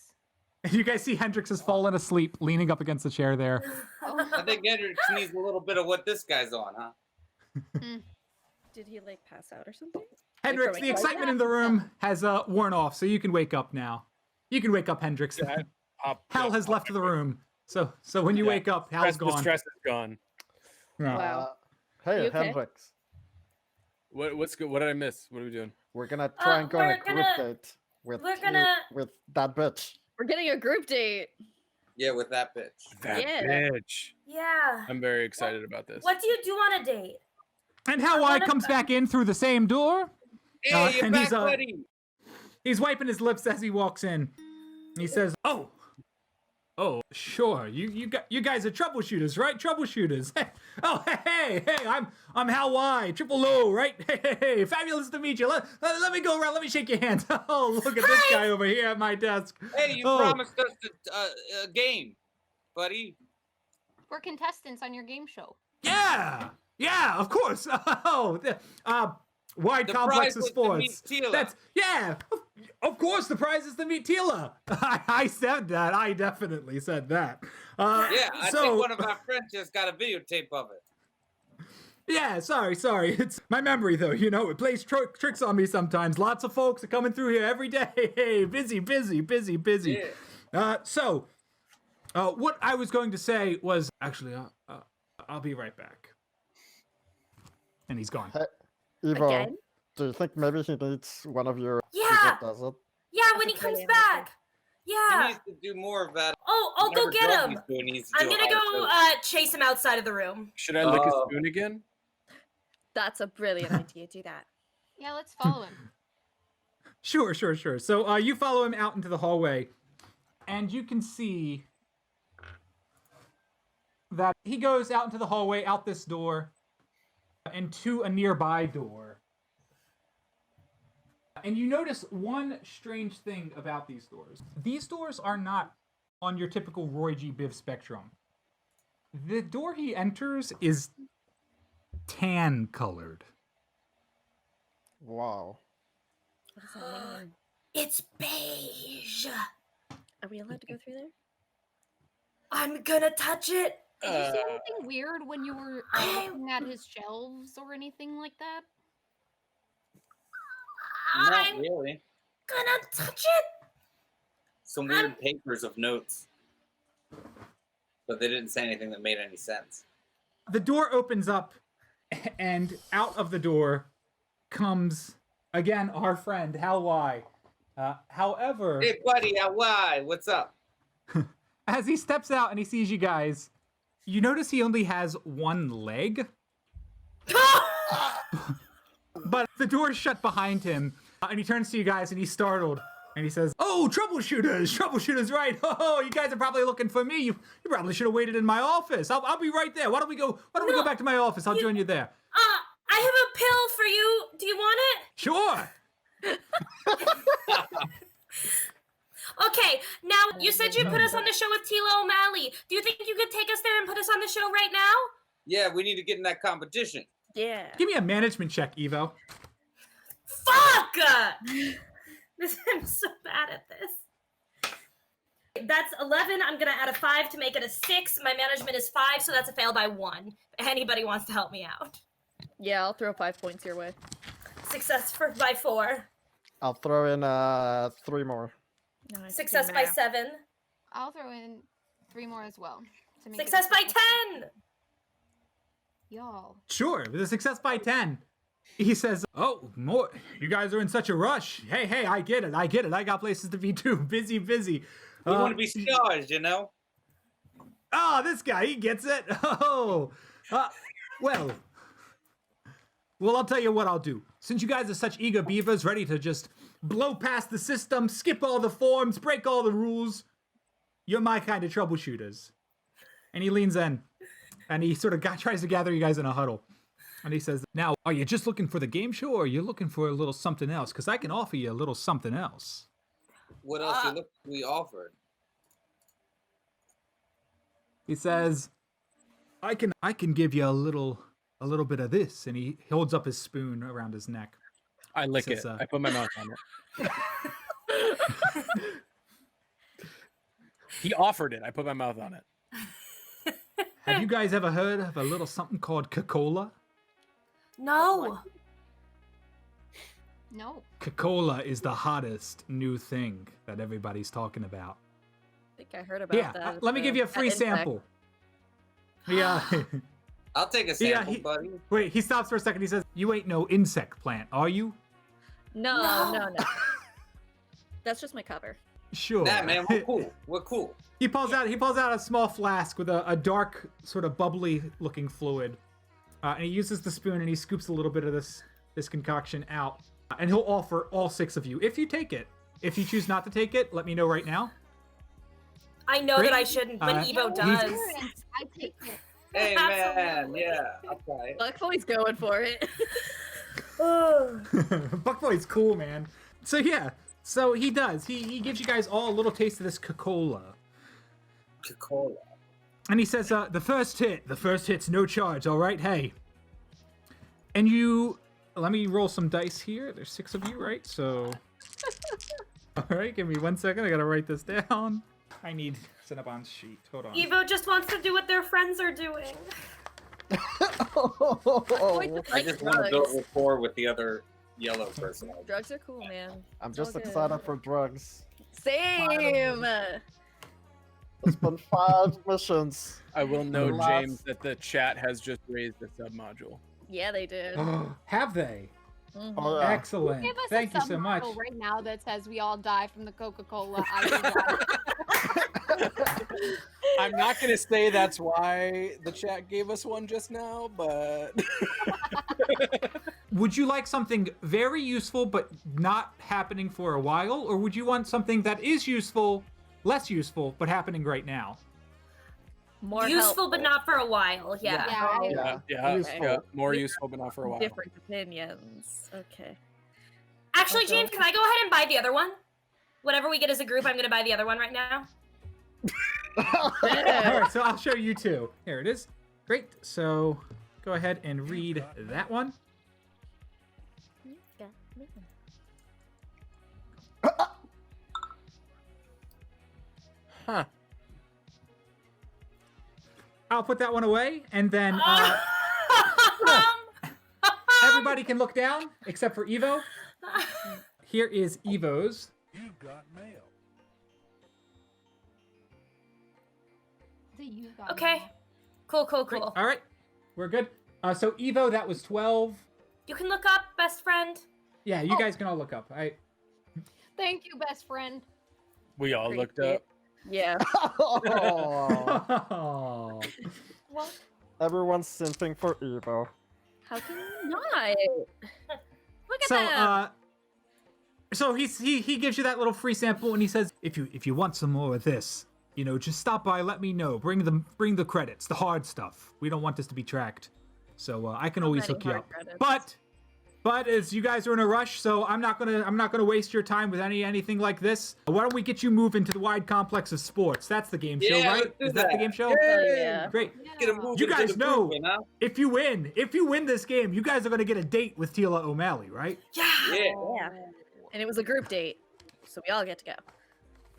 Speaker 2: And you guys see Hendrix has fallen asleep, leaning up against the chair there.
Speaker 7: I think Hendrix needs a little bit of what this guy's on, huh?
Speaker 6: Did he like pass out or something?
Speaker 2: Hendrix, the excitement in the room has worn off, so you can wake up now. You can wake up, Hendrix. Hal has left the room, so when you wake up, Hal's
Speaker 3: The
Speaker 2: gone.
Speaker 3: stress is gone.
Speaker 6: Wow.
Speaker 5: Hey,
Speaker 6: You okay?
Speaker 5: Hendrix.
Speaker 3: What's good? What did I miss? What are we doing?
Speaker 5: We're gonna try and go on a
Speaker 8: we're
Speaker 5: group
Speaker 8: gonna-
Speaker 5: date with
Speaker 8: we're gonna-
Speaker 5: with that bitch.
Speaker 6: We're getting a group date.
Speaker 7: Yeah, with that bitch.
Speaker 3: That
Speaker 6: Yeah.
Speaker 3: bitch.
Speaker 8: Yeah.
Speaker 3: I'm very excited about this.
Speaker 8: What do you do on a date?
Speaker 2: And Hawaii
Speaker 8: wanna-
Speaker 2: comes back in through the same door.
Speaker 7: Hey, you're
Speaker 2: and
Speaker 7: back,
Speaker 2: he's,
Speaker 7: buddy.
Speaker 2: He's wiping his lips as he walks in. He says, "Oh, sure. You guys are troubleshooters, right? Troubleshooters. Oh, hey, I'm Hal Y, Triple O, right? Hey, fabulous to meet you. Let me go around. Let me shake your hand. Oh, look at this guy over here at my desk.
Speaker 7: Hey, you
Speaker 2: Oh.
Speaker 7: promised us a game, buddy.
Speaker 4: We're contestants on your game show.
Speaker 2: Yeah, of course. Wide
Speaker 7: The
Speaker 2: complex
Speaker 7: prize
Speaker 2: of
Speaker 7: was to
Speaker 2: sports.
Speaker 7: meet Tila.
Speaker 2: That's of course the prize is to meet Tila. I said that. I definitely said that.
Speaker 7: Yeah, I
Speaker 2: so,
Speaker 7: think one of our friends just got a videotape of it.
Speaker 2: Yeah, sorry. It's my memory though. You know, it plays tricks on me sometimes. Lots of folks are coming through here every day. Hey, busy.
Speaker 7: Yeah.
Speaker 2: What I was going to say was actually, I'll be right back. And he's gone.
Speaker 5: Hey, Evo,
Speaker 6: Again?
Speaker 5: do you think maybe he needs one of your
Speaker 8: Yeah.
Speaker 5: secret desert?
Speaker 8: Yeah, when he
Speaker 6: That's
Speaker 8: comes
Speaker 6: really
Speaker 8: back.
Speaker 7: He
Speaker 8: Yeah.
Speaker 7: needs to do more of that.
Speaker 8: Oh, I'll go
Speaker 7: Whatever
Speaker 8: get
Speaker 7: drug
Speaker 8: him.
Speaker 7: he's doing, he needs to
Speaker 8: I'm
Speaker 7: do
Speaker 8: gonna
Speaker 7: a higher
Speaker 8: go
Speaker 7: dose.
Speaker 8: chase him outside of the room.
Speaker 3: Should I lick a
Speaker 7: Oh.
Speaker 3: spoon again?
Speaker 6: That's a brilliant idea. Do that.
Speaker 4: Yeah, let's follow him.
Speaker 2: Sure. So you follow him out into the hallway, and you can see that he goes out into the hallway, out this door, and to a nearby door. And you notice one strange thing about these doors. These doors are not on your typical Roy G. Biv spectrum. The door he enters is tan colored.
Speaker 5: Wow.
Speaker 6: What does that mean?
Speaker 8: It's beige.
Speaker 6: Are we allowed to go through there?
Speaker 8: I'm gonna touch it.
Speaker 4: Did you see anything weird when you were looking at his shelves or anything like that?
Speaker 7: Not
Speaker 8: I'm
Speaker 7: really.
Speaker 8: gonna touch it.
Speaker 7: Some weird papers of notes. But they didn't say anything that made any sense.
Speaker 2: The door opens up, and out of the door comes, again, our friend, Hal Y. However,
Speaker 7: Hey, buddy, why? What's up?
Speaker 2: as he steps out and he sees you guys, you notice he only has one leg. But the door is shut behind him, and he turns to you guys and he's startled. And he says, "Oh, troubleshooters, right? Oh, you guys are probably looking for me. You probably should have waited in my office. I'll be right there. Why don't we go back to my office? I'll join you there."
Speaker 8: I have a pill for you. Do you want it?
Speaker 2: Sure.
Speaker 8: Okay, now you said you'd put us on the show with Tila O'Malley. Do you think you could take us there and put us on the show right now?
Speaker 7: Yeah, we need to get in that competition.
Speaker 6: Yeah.
Speaker 2: Give me a management check, Evo.
Speaker 8: Fuck! I'm so bad at this. That's 11. I'm gonna add a 5 to make it a 6. My management is 5, so that's a fail by 1. If anybody wants to help me out.
Speaker 6: Yeah, I'll throw 5 points your way.
Speaker 8: Success by 4.
Speaker 5: I'll throw in 3 more.
Speaker 6: No, I
Speaker 8: Success
Speaker 6: do
Speaker 8: by
Speaker 6: math.
Speaker 8: 7.
Speaker 4: I'll throw in 3 more as well. To make
Speaker 8: Success
Speaker 4: it
Speaker 8: by 10.
Speaker 4: Y'all.
Speaker 2: Sure, with a success by 10. He says, "Oh, more. You guys are in such a rush. Hey, I get it. I got places to be too. Busy.
Speaker 7: We want to be stars, you know?
Speaker 2: Oh, this guy, he gets it. Oh, well, Well, I'll tell you what I'll do. Since you guys are such eager beavers, ready to just blow past the system, skip all the forms, break all the rules, you're my kind of troubleshooters. And he leans in, and he sort of tries to gather you guys in a huddle. And he says, now, are you just looking for the game show, or are you looking for a little something else? Because I can offer you a little something else.
Speaker 7: What else we offered?
Speaker 2: He says, I can give you a little bit of this, and he holds up his spoon around his neck.
Speaker 3: I lick
Speaker 2: Says,
Speaker 3: it. I put my mouth on it. He offered it. I put my mouth on it.
Speaker 2: Have you guys ever heard of a little something called Coca-Cola?
Speaker 8: No.
Speaker 4: No.
Speaker 2: Coca-Cola is the hottest new thing that everybody's talking about.
Speaker 6: I think I heard about
Speaker 2: Yeah,
Speaker 6: that.
Speaker 2: let me give you a
Speaker 6: that
Speaker 2: free
Speaker 6: insect.
Speaker 2: sample. Yeah.
Speaker 7: I'll take a sample, buddy.
Speaker 2: Wait, he stops for a second. He says, "You ain't no insect plant, are you?"
Speaker 6: No. That's just my cover.
Speaker 2: Sure.
Speaker 7: Nah, man, we're cool. We're cool.
Speaker 2: He pulls out a small flask with a dark, sort of bubbly looking fluid. And he uses the spoon and he scoops a little bit of this concoction out. And he'll offer all 6 of you if you take it. If you choose not to take it, let me know right now.
Speaker 8: I know
Speaker 2: Great.
Speaker 8: that I shouldn't, but Evo
Speaker 2: he's-
Speaker 8: does.
Speaker 4: I take it.
Speaker 7: Hey, man,
Speaker 8: Absolutely.
Speaker 7: yeah, I'll try it.
Speaker 6: Buckboy's going for it.
Speaker 2: Buckboy's cool, man. So yeah, so he does. He gives you guys all a little taste of this Coca-Cola.
Speaker 7: Coca-Cola.
Speaker 2: And he says, the first hit's no charge, all right? Hey. And let me roll some dice here. There's 6 of you, right? So, all right, give me 1 second. I gotta write this down. I need Cinnabon's sheet. Hold on.
Speaker 8: Evo just wants to do what their friends are doing.
Speaker 7: I just want to build rapport with the other yellow person.
Speaker 6: Drugs are cool, man.
Speaker 5: I'm just
Speaker 6: Okay.
Speaker 5: excited for drugs.
Speaker 6: Same.
Speaker 5: It's been 5 missions.
Speaker 3: I will note,
Speaker 5: Last-
Speaker 3: James, that the chat has just raised the submodule.
Speaker 6: Yeah, they did.
Speaker 2: Have they?
Speaker 6: Mhm.
Speaker 5: Oh, yeah.
Speaker 2: Excellent.
Speaker 4: Give us
Speaker 2: Thank
Speaker 4: a
Speaker 2: you so much.
Speaker 4: subtitle right now that says we all die from the Coca-Cola. I
Speaker 3: I'm not going to say that's why the chat gave us one just now, but
Speaker 2: Would you like something very useful but not happening for a while, or would you want something that is useful, less useful, but happening right now?
Speaker 6: More
Speaker 8: Useful, but
Speaker 6: helpful.
Speaker 8: not for a while. Yeah.
Speaker 6: Yeah.
Speaker 3: yeah, more useful, but not for a while.
Speaker 6: Different opinions. Okay.
Speaker 8: Actually,
Speaker 6: Okay.
Speaker 8: James, can I go ahead and buy the other one? Whatever we get as a group, I'm gonna buy the other one right now.
Speaker 2: All right, so I'll show you 2. Here it is. Great. So go ahead and read that one.
Speaker 3: Huh.
Speaker 2: I'll put that one away, and then everybody can look down except for Evo. Here is Evo's.
Speaker 11: You've got mail.
Speaker 8: Okay. Cool.
Speaker 2: Great. All right, we're good. So Evo, that was 12.
Speaker 8: You can look up, best friend.
Speaker 2: Yeah, you guys can all look up.
Speaker 4: Thank you, best friend.
Speaker 3: We all looked up.
Speaker 6: Yeah.
Speaker 2: Oh.
Speaker 4: Well,
Speaker 5: Everyone's simping for Evo.
Speaker 6: How can you not? Look at
Speaker 2: So
Speaker 6: that.
Speaker 2: so he gives you that little free sample, and he says, if you want some more of this, just stop by, let me know. Bring the credits, the hard stuff. We don't want this to be tracked. So I can always
Speaker 6: many
Speaker 2: hook you
Speaker 6: hard
Speaker 2: up.
Speaker 6: credits?
Speaker 2: But as you guys are in a rush, so I'm not gonna waste your time with anything like this. Why don't we get you moving to the wide complex of sports? That's the game show,
Speaker 7: Yeah,
Speaker 2: right?
Speaker 7: let's do
Speaker 2: Is that the
Speaker 7: that.
Speaker 2: game show?
Speaker 6: Yeah.
Speaker 2: Great.
Speaker 7: Get a move
Speaker 2: You
Speaker 7: into
Speaker 2: guys
Speaker 7: the
Speaker 2: know
Speaker 7: movement, huh?
Speaker 2: if you win this game, you guys are gonna get a date with Tila O'Malley, right?
Speaker 8: Yeah.
Speaker 6: Yeah. And it was a group date, so we all get to go.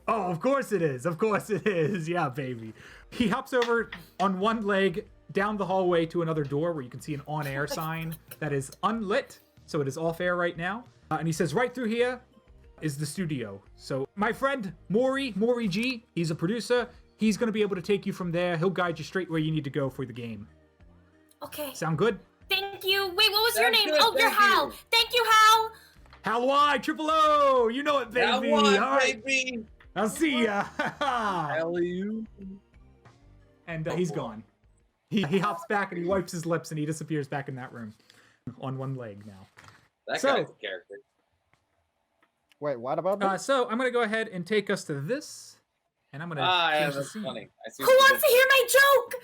Speaker 2: Oh, of course it is. Of course it is. Yeah, baby. He hops over on one leg down the hallway to another door where you can see an on-air sign that is unlit. So it is off air right now. And he says, right through here is the studio. So my friend, Maury G, he's a producer. He's going to be able to take you from there. He'll guide you straight where you need to go for the game.
Speaker 8: Okay.
Speaker 2: Sound good?
Speaker 8: Thank you. Wait, what was your
Speaker 7: Sounds
Speaker 8: name?
Speaker 7: good,
Speaker 8: Oh, you're
Speaker 7: thank
Speaker 8: Hal.
Speaker 7: you.
Speaker 8: Thank you, Hal.
Speaker 2: How Y, Triple O. You know it, baby.
Speaker 7: That one,
Speaker 2: All right.
Speaker 7: baby.
Speaker 2: I'll see ya.
Speaker 3: Alley-oop.
Speaker 2: And he's gone. He hops back and he wipes his lips and he disappears back in that room. on one leg now.
Speaker 7: That
Speaker 2: So-
Speaker 7: guy's a character.
Speaker 5: Wait, what about this?
Speaker 2: So I'm gonna go ahead and take us to this, and I'm gonna
Speaker 7: Yeah,
Speaker 2: change the
Speaker 7: that's
Speaker 2: scene.
Speaker 7: funny. I see
Speaker 8: Who
Speaker 7: what you
Speaker 8: wants to hear my joke?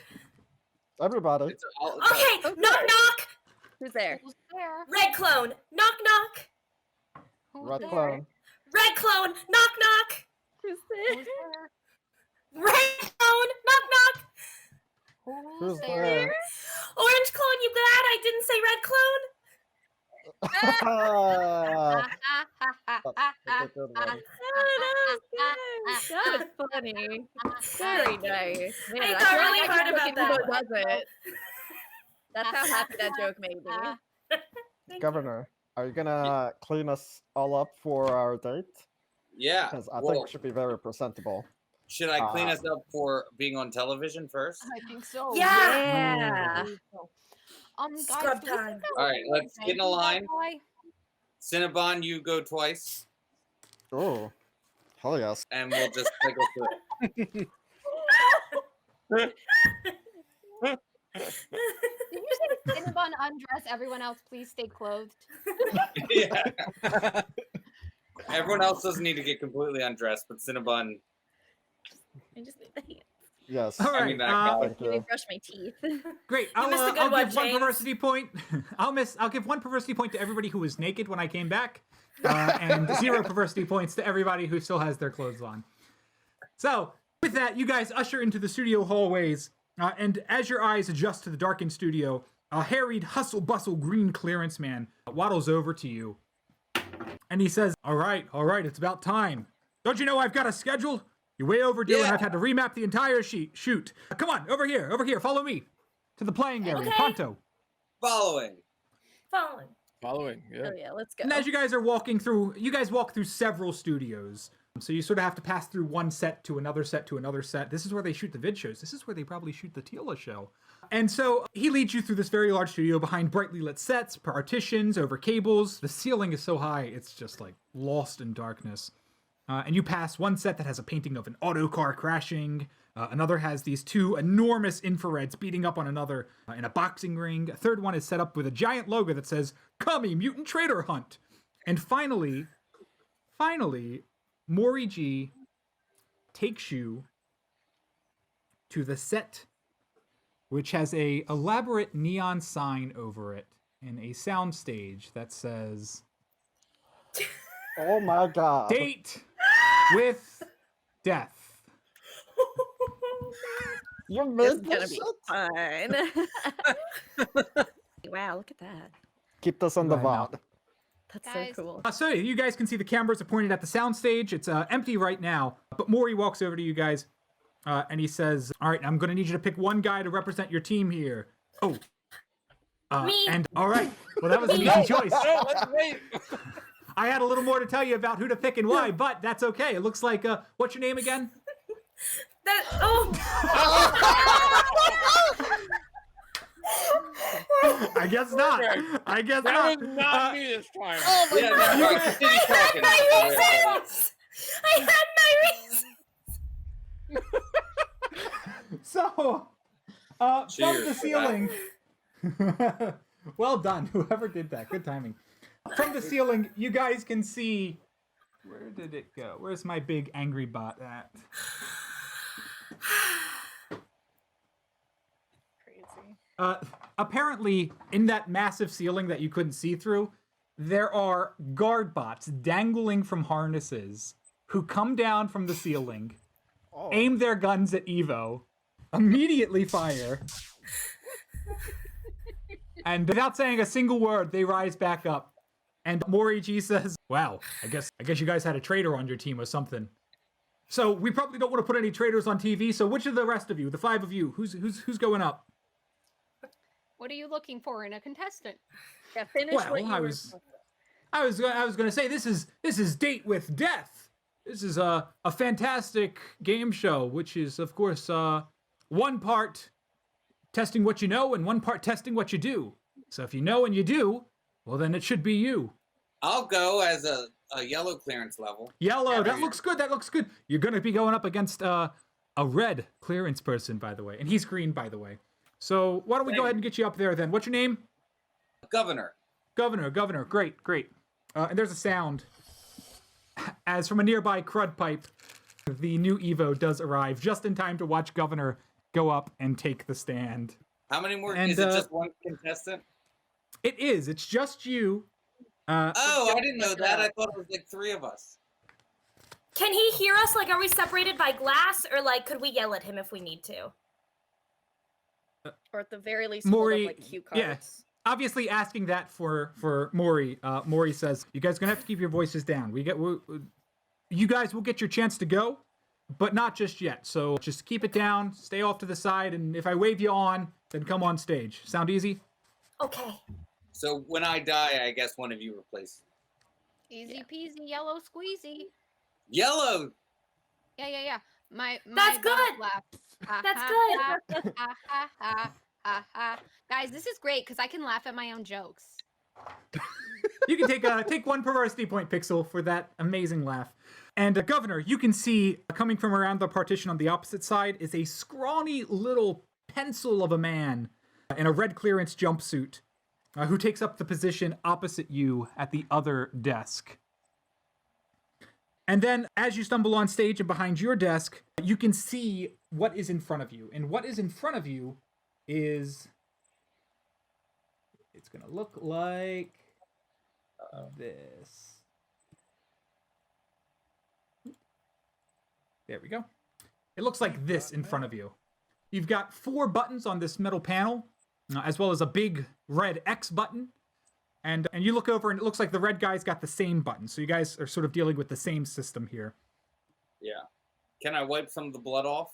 Speaker 5: Everybody.
Speaker 7: did.
Speaker 8: Okay, knock knock.
Speaker 6: Who's there?
Speaker 4: Who's there?
Speaker 8: Red clone, knock knock.
Speaker 4: Who's
Speaker 5: Red
Speaker 4: there?
Speaker 5: clone.
Speaker 8: Red clone, knock knock.
Speaker 6: Who's
Speaker 4: Who's
Speaker 6: there?
Speaker 4: there?
Speaker 8: Red clone, knock knock.
Speaker 5: Who's
Speaker 4: there?
Speaker 5: there?
Speaker 8: Orange clone, you glad I didn't say red clone?
Speaker 5: That's a good one.
Speaker 6: That is funny. Very nice. Man,
Speaker 8: I
Speaker 6: I
Speaker 8: thought
Speaker 6: feel
Speaker 8: really
Speaker 6: like
Speaker 8: hard
Speaker 6: I'm
Speaker 8: about
Speaker 6: looking who
Speaker 8: that.
Speaker 6: does it. That's how happy that joke made me.
Speaker 8: Thank
Speaker 5: Governor, are you gonna clean us all up for our date?
Speaker 7: Yeah.
Speaker 5: Because I
Speaker 7: Well,
Speaker 5: think it should be very presentable.
Speaker 7: should I clean us up for being on television first?
Speaker 4: I think so.
Speaker 6: Yeah.
Speaker 4: Guys,
Speaker 8: Scrub
Speaker 4: do we
Speaker 8: time.
Speaker 4: think that
Speaker 7: All
Speaker 4: would
Speaker 7: right,
Speaker 4: be
Speaker 7: let's get in a
Speaker 4: that
Speaker 7: line.
Speaker 4: guy?
Speaker 7: Cinnabon, you go twice,
Speaker 5: Oh, hell yes.
Speaker 7: and we'll just cycle through.
Speaker 4: Did you say Cinnabon undress everyone else? Please stay clothed.
Speaker 7: Yeah. Everyone else doesn't need to get completely undressed, but Cinnabon.
Speaker 6: I just need the hand.
Speaker 5: Yes.
Speaker 2: All
Speaker 7: I
Speaker 2: right.
Speaker 7: mean, that guy.
Speaker 5: Thank
Speaker 6: Let me
Speaker 5: you.
Speaker 6: brush my teeth.
Speaker 2: Great.
Speaker 8: missed a good
Speaker 2: I'll
Speaker 8: one,
Speaker 2: give one
Speaker 8: James.
Speaker 2: perversity point. I'll give one perversity point to everybody who was naked when I came back, and 0 perversity points to everybody who still has their clothes on. So with that, you guys usher into the studio hallways, and as your eyes adjust to the darkened studio, a harried, hustle-bustle green clearance man waddles over to you, and he says, all right, it's about time. Don't you know I've got a schedule? You're way overdue, and
Speaker 7: Yeah.
Speaker 2: I've had to remap the entire shoot. Come on, over here, follow me to the playing area,
Speaker 8: Okay.
Speaker 2: pronto.
Speaker 7: Following.
Speaker 8: Following.
Speaker 3: Following, yeah.
Speaker 6: Oh yeah, let's go.
Speaker 2: And as you guys are walking through, you guys walk through several studios. So you sort of have to pass through one set to another set to another set. This is where they shoot the vid shows. This is where they probably shoot the Tila show. And so he leads you through this very large studio behind brightly lit sets, partitions, over cables. The ceiling is so high, it's just like lost in darkness. And you pass one set that has a painting of an auto car crashing. Another has these 2 enormous infrareds beating up on another in a boxing ring. A third one is set up with a giant logo that says, "Kami Mutant Trader Hunt." And finally, Mori G takes you to the set, which has a elaborate neon sign over it and a soundstage that says,
Speaker 5: Oh my god.
Speaker 2: "Date with Death."
Speaker 5: You
Speaker 6: This
Speaker 5: made
Speaker 6: is gonna
Speaker 5: this
Speaker 6: be
Speaker 5: shit?
Speaker 6: fun. Wow, look at that.
Speaker 5: Keep this on the
Speaker 2: Right now.
Speaker 5: VOD.
Speaker 6: That's
Speaker 4: Guys.
Speaker 6: so cool.
Speaker 2: So you guys can see the cameras are pointed at the soundstage. It's empty right now, but Mori walks over to you guys, and he says, "All right, I'm going to need you to pick one guy to represent your team here." Oh.
Speaker 8: Me.
Speaker 2: And all right, well that was an easy choice.
Speaker 3: No, let's wait.
Speaker 2: I had a little more to tell you about who to pick and why, but that's okay. It looks like what's your name again?
Speaker 8: That oh.
Speaker 2: I guess not. I guess
Speaker 3: That
Speaker 2: not.
Speaker 3: was not me this time.
Speaker 7: Yeah, that's right. Continue talking.
Speaker 8: My reasons. I had my reasons.
Speaker 2: So, from
Speaker 7: Cheers
Speaker 2: the
Speaker 7: for
Speaker 2: ceiling. Well done, whoever did that. Good timing. From the ceiling, you guys can see. Where did it go? Where's my big angry bot at?
Speaker 6: Crazy.
Speaker 2: Apparently, in that massive ceiling that you couldn't see through, there are guard bots dangling from harnesses who come down from the ceiling,
Speaker 5: Oh.
Speaker 2: aim their guns at Evo, immediately fire, and without saying a single word, they rise back up. And Mori G says, "Wow, I guess you guys had a traitor on your team or something." So we probably don't want to put any traitors on TV. So which of the rest of you, the 5 of you, who's going up?
Speaker 4: What are you looking for in a contestant?
Speaker 6: Yeah, finish
Speaker 2: Well,
Speaker 6: what you
Speaker 2: I
Speaker 6: were.
Speaker 2: was going to say this is Date with Death. This is a fantastic game show, which is of course one part testing what you know and one part testing what you do. So if you know and you do, well then it should be you.
Speaker 7: I'll go as a yellow clearance level.
Speaker 2: Yellow,
Speaker 7: Yeah,
Speaker 2: that
Speaker 7: right
Speaker 2: looks good. That looks good. You're going to be going up against a red clearance person, by the way, and he's green, by the way. So why don't we go
Speaker 7: Thank
Speaker 2: ahead and get you up there then? What's your name?
Speaker 7: Governor.
Speaker 2: Governor, great. And there's a sound as from a nearby crud pipe, the new Evo does arrive just in time to watch Governor go up and take the stand.
Speaker 7: How many more?
Speaker 2: And,
Speaker 7: is it just one contestant?
Speaker 2: It is. It's just you.
Speaker 7: Oh, I didn't know that. I thought it was like 3 of us.
Speaker 8: Can he hear us? Like, are we separated by glass, or like, could we yell at him if we need to?
Speaker 6: Or at the very least,
Speaker 2: Maury,
Speaker 6: hold up, like, cue cards.
Speaker 2: yeah. Obviously asking that for Maury. Maury says, you guys are gonna have to keep your voices down. You guys will get your chance to go, but not just yet. So just keep it down, stay off to the side, and if I wave you on, then come on stage. Sound easy?
Speaker 8: Okay.
Speaker 7: So when I die, I guess one of you replaces.
Speaker 4: Easy peasy, yellow squeezy.
Speaker 7: Yellow.
Speaker 4: Yeah. My
Speaker 8: That's
Speaker 4: dog
Speaker 8: good.
Speaker 4: laughed.
Speaker 8: That's good.
Speaker 4: Guys, this is great because I can laugh at my own jokes.
Speaker 2: You can take one perversity point, Pixel, for that amazing laugh. And Governor, you can see coming from around the partition on the opposite side is a scrawny little pencil of a man in a red clearance jumpsuit who takes up the position opposite you at the other desk. And then as you stumble on stage and behind your desk, you can see what is in front of you. And what is in front of you is... It's going to look like this. There we go. It looks like this in front of you. You've got 4 buttons on this metal panel, as well as a big red X button. And you look over and it looks like the red guy's got the same button. So you guys are sort of dealing with the same system here.
Speaker 7: Yeah. Can I wipe some of the blood off?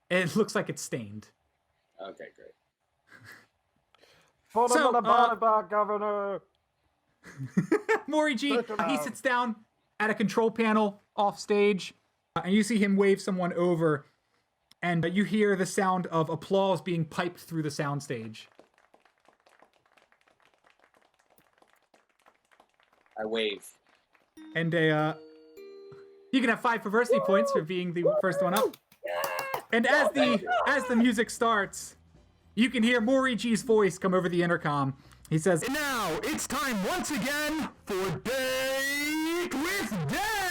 Speaker 2: It looks like it's stained.
Speaker 7: Okay, great.
Speaker 5: Put him in the body bag, Governor.
Speaker 2: Maury G, he sits down at a control panel off stage, and you see him wave someone over, and you hear the sound of applause being piped through the soundstage.
Speaker 7: I wave.
Speaker 2: And you can have 5 perversity points for being the first one up. And as the music starts, you can hear Maury G's voice come over the intercom. He says, "And now it's time once again for Date with Dad!"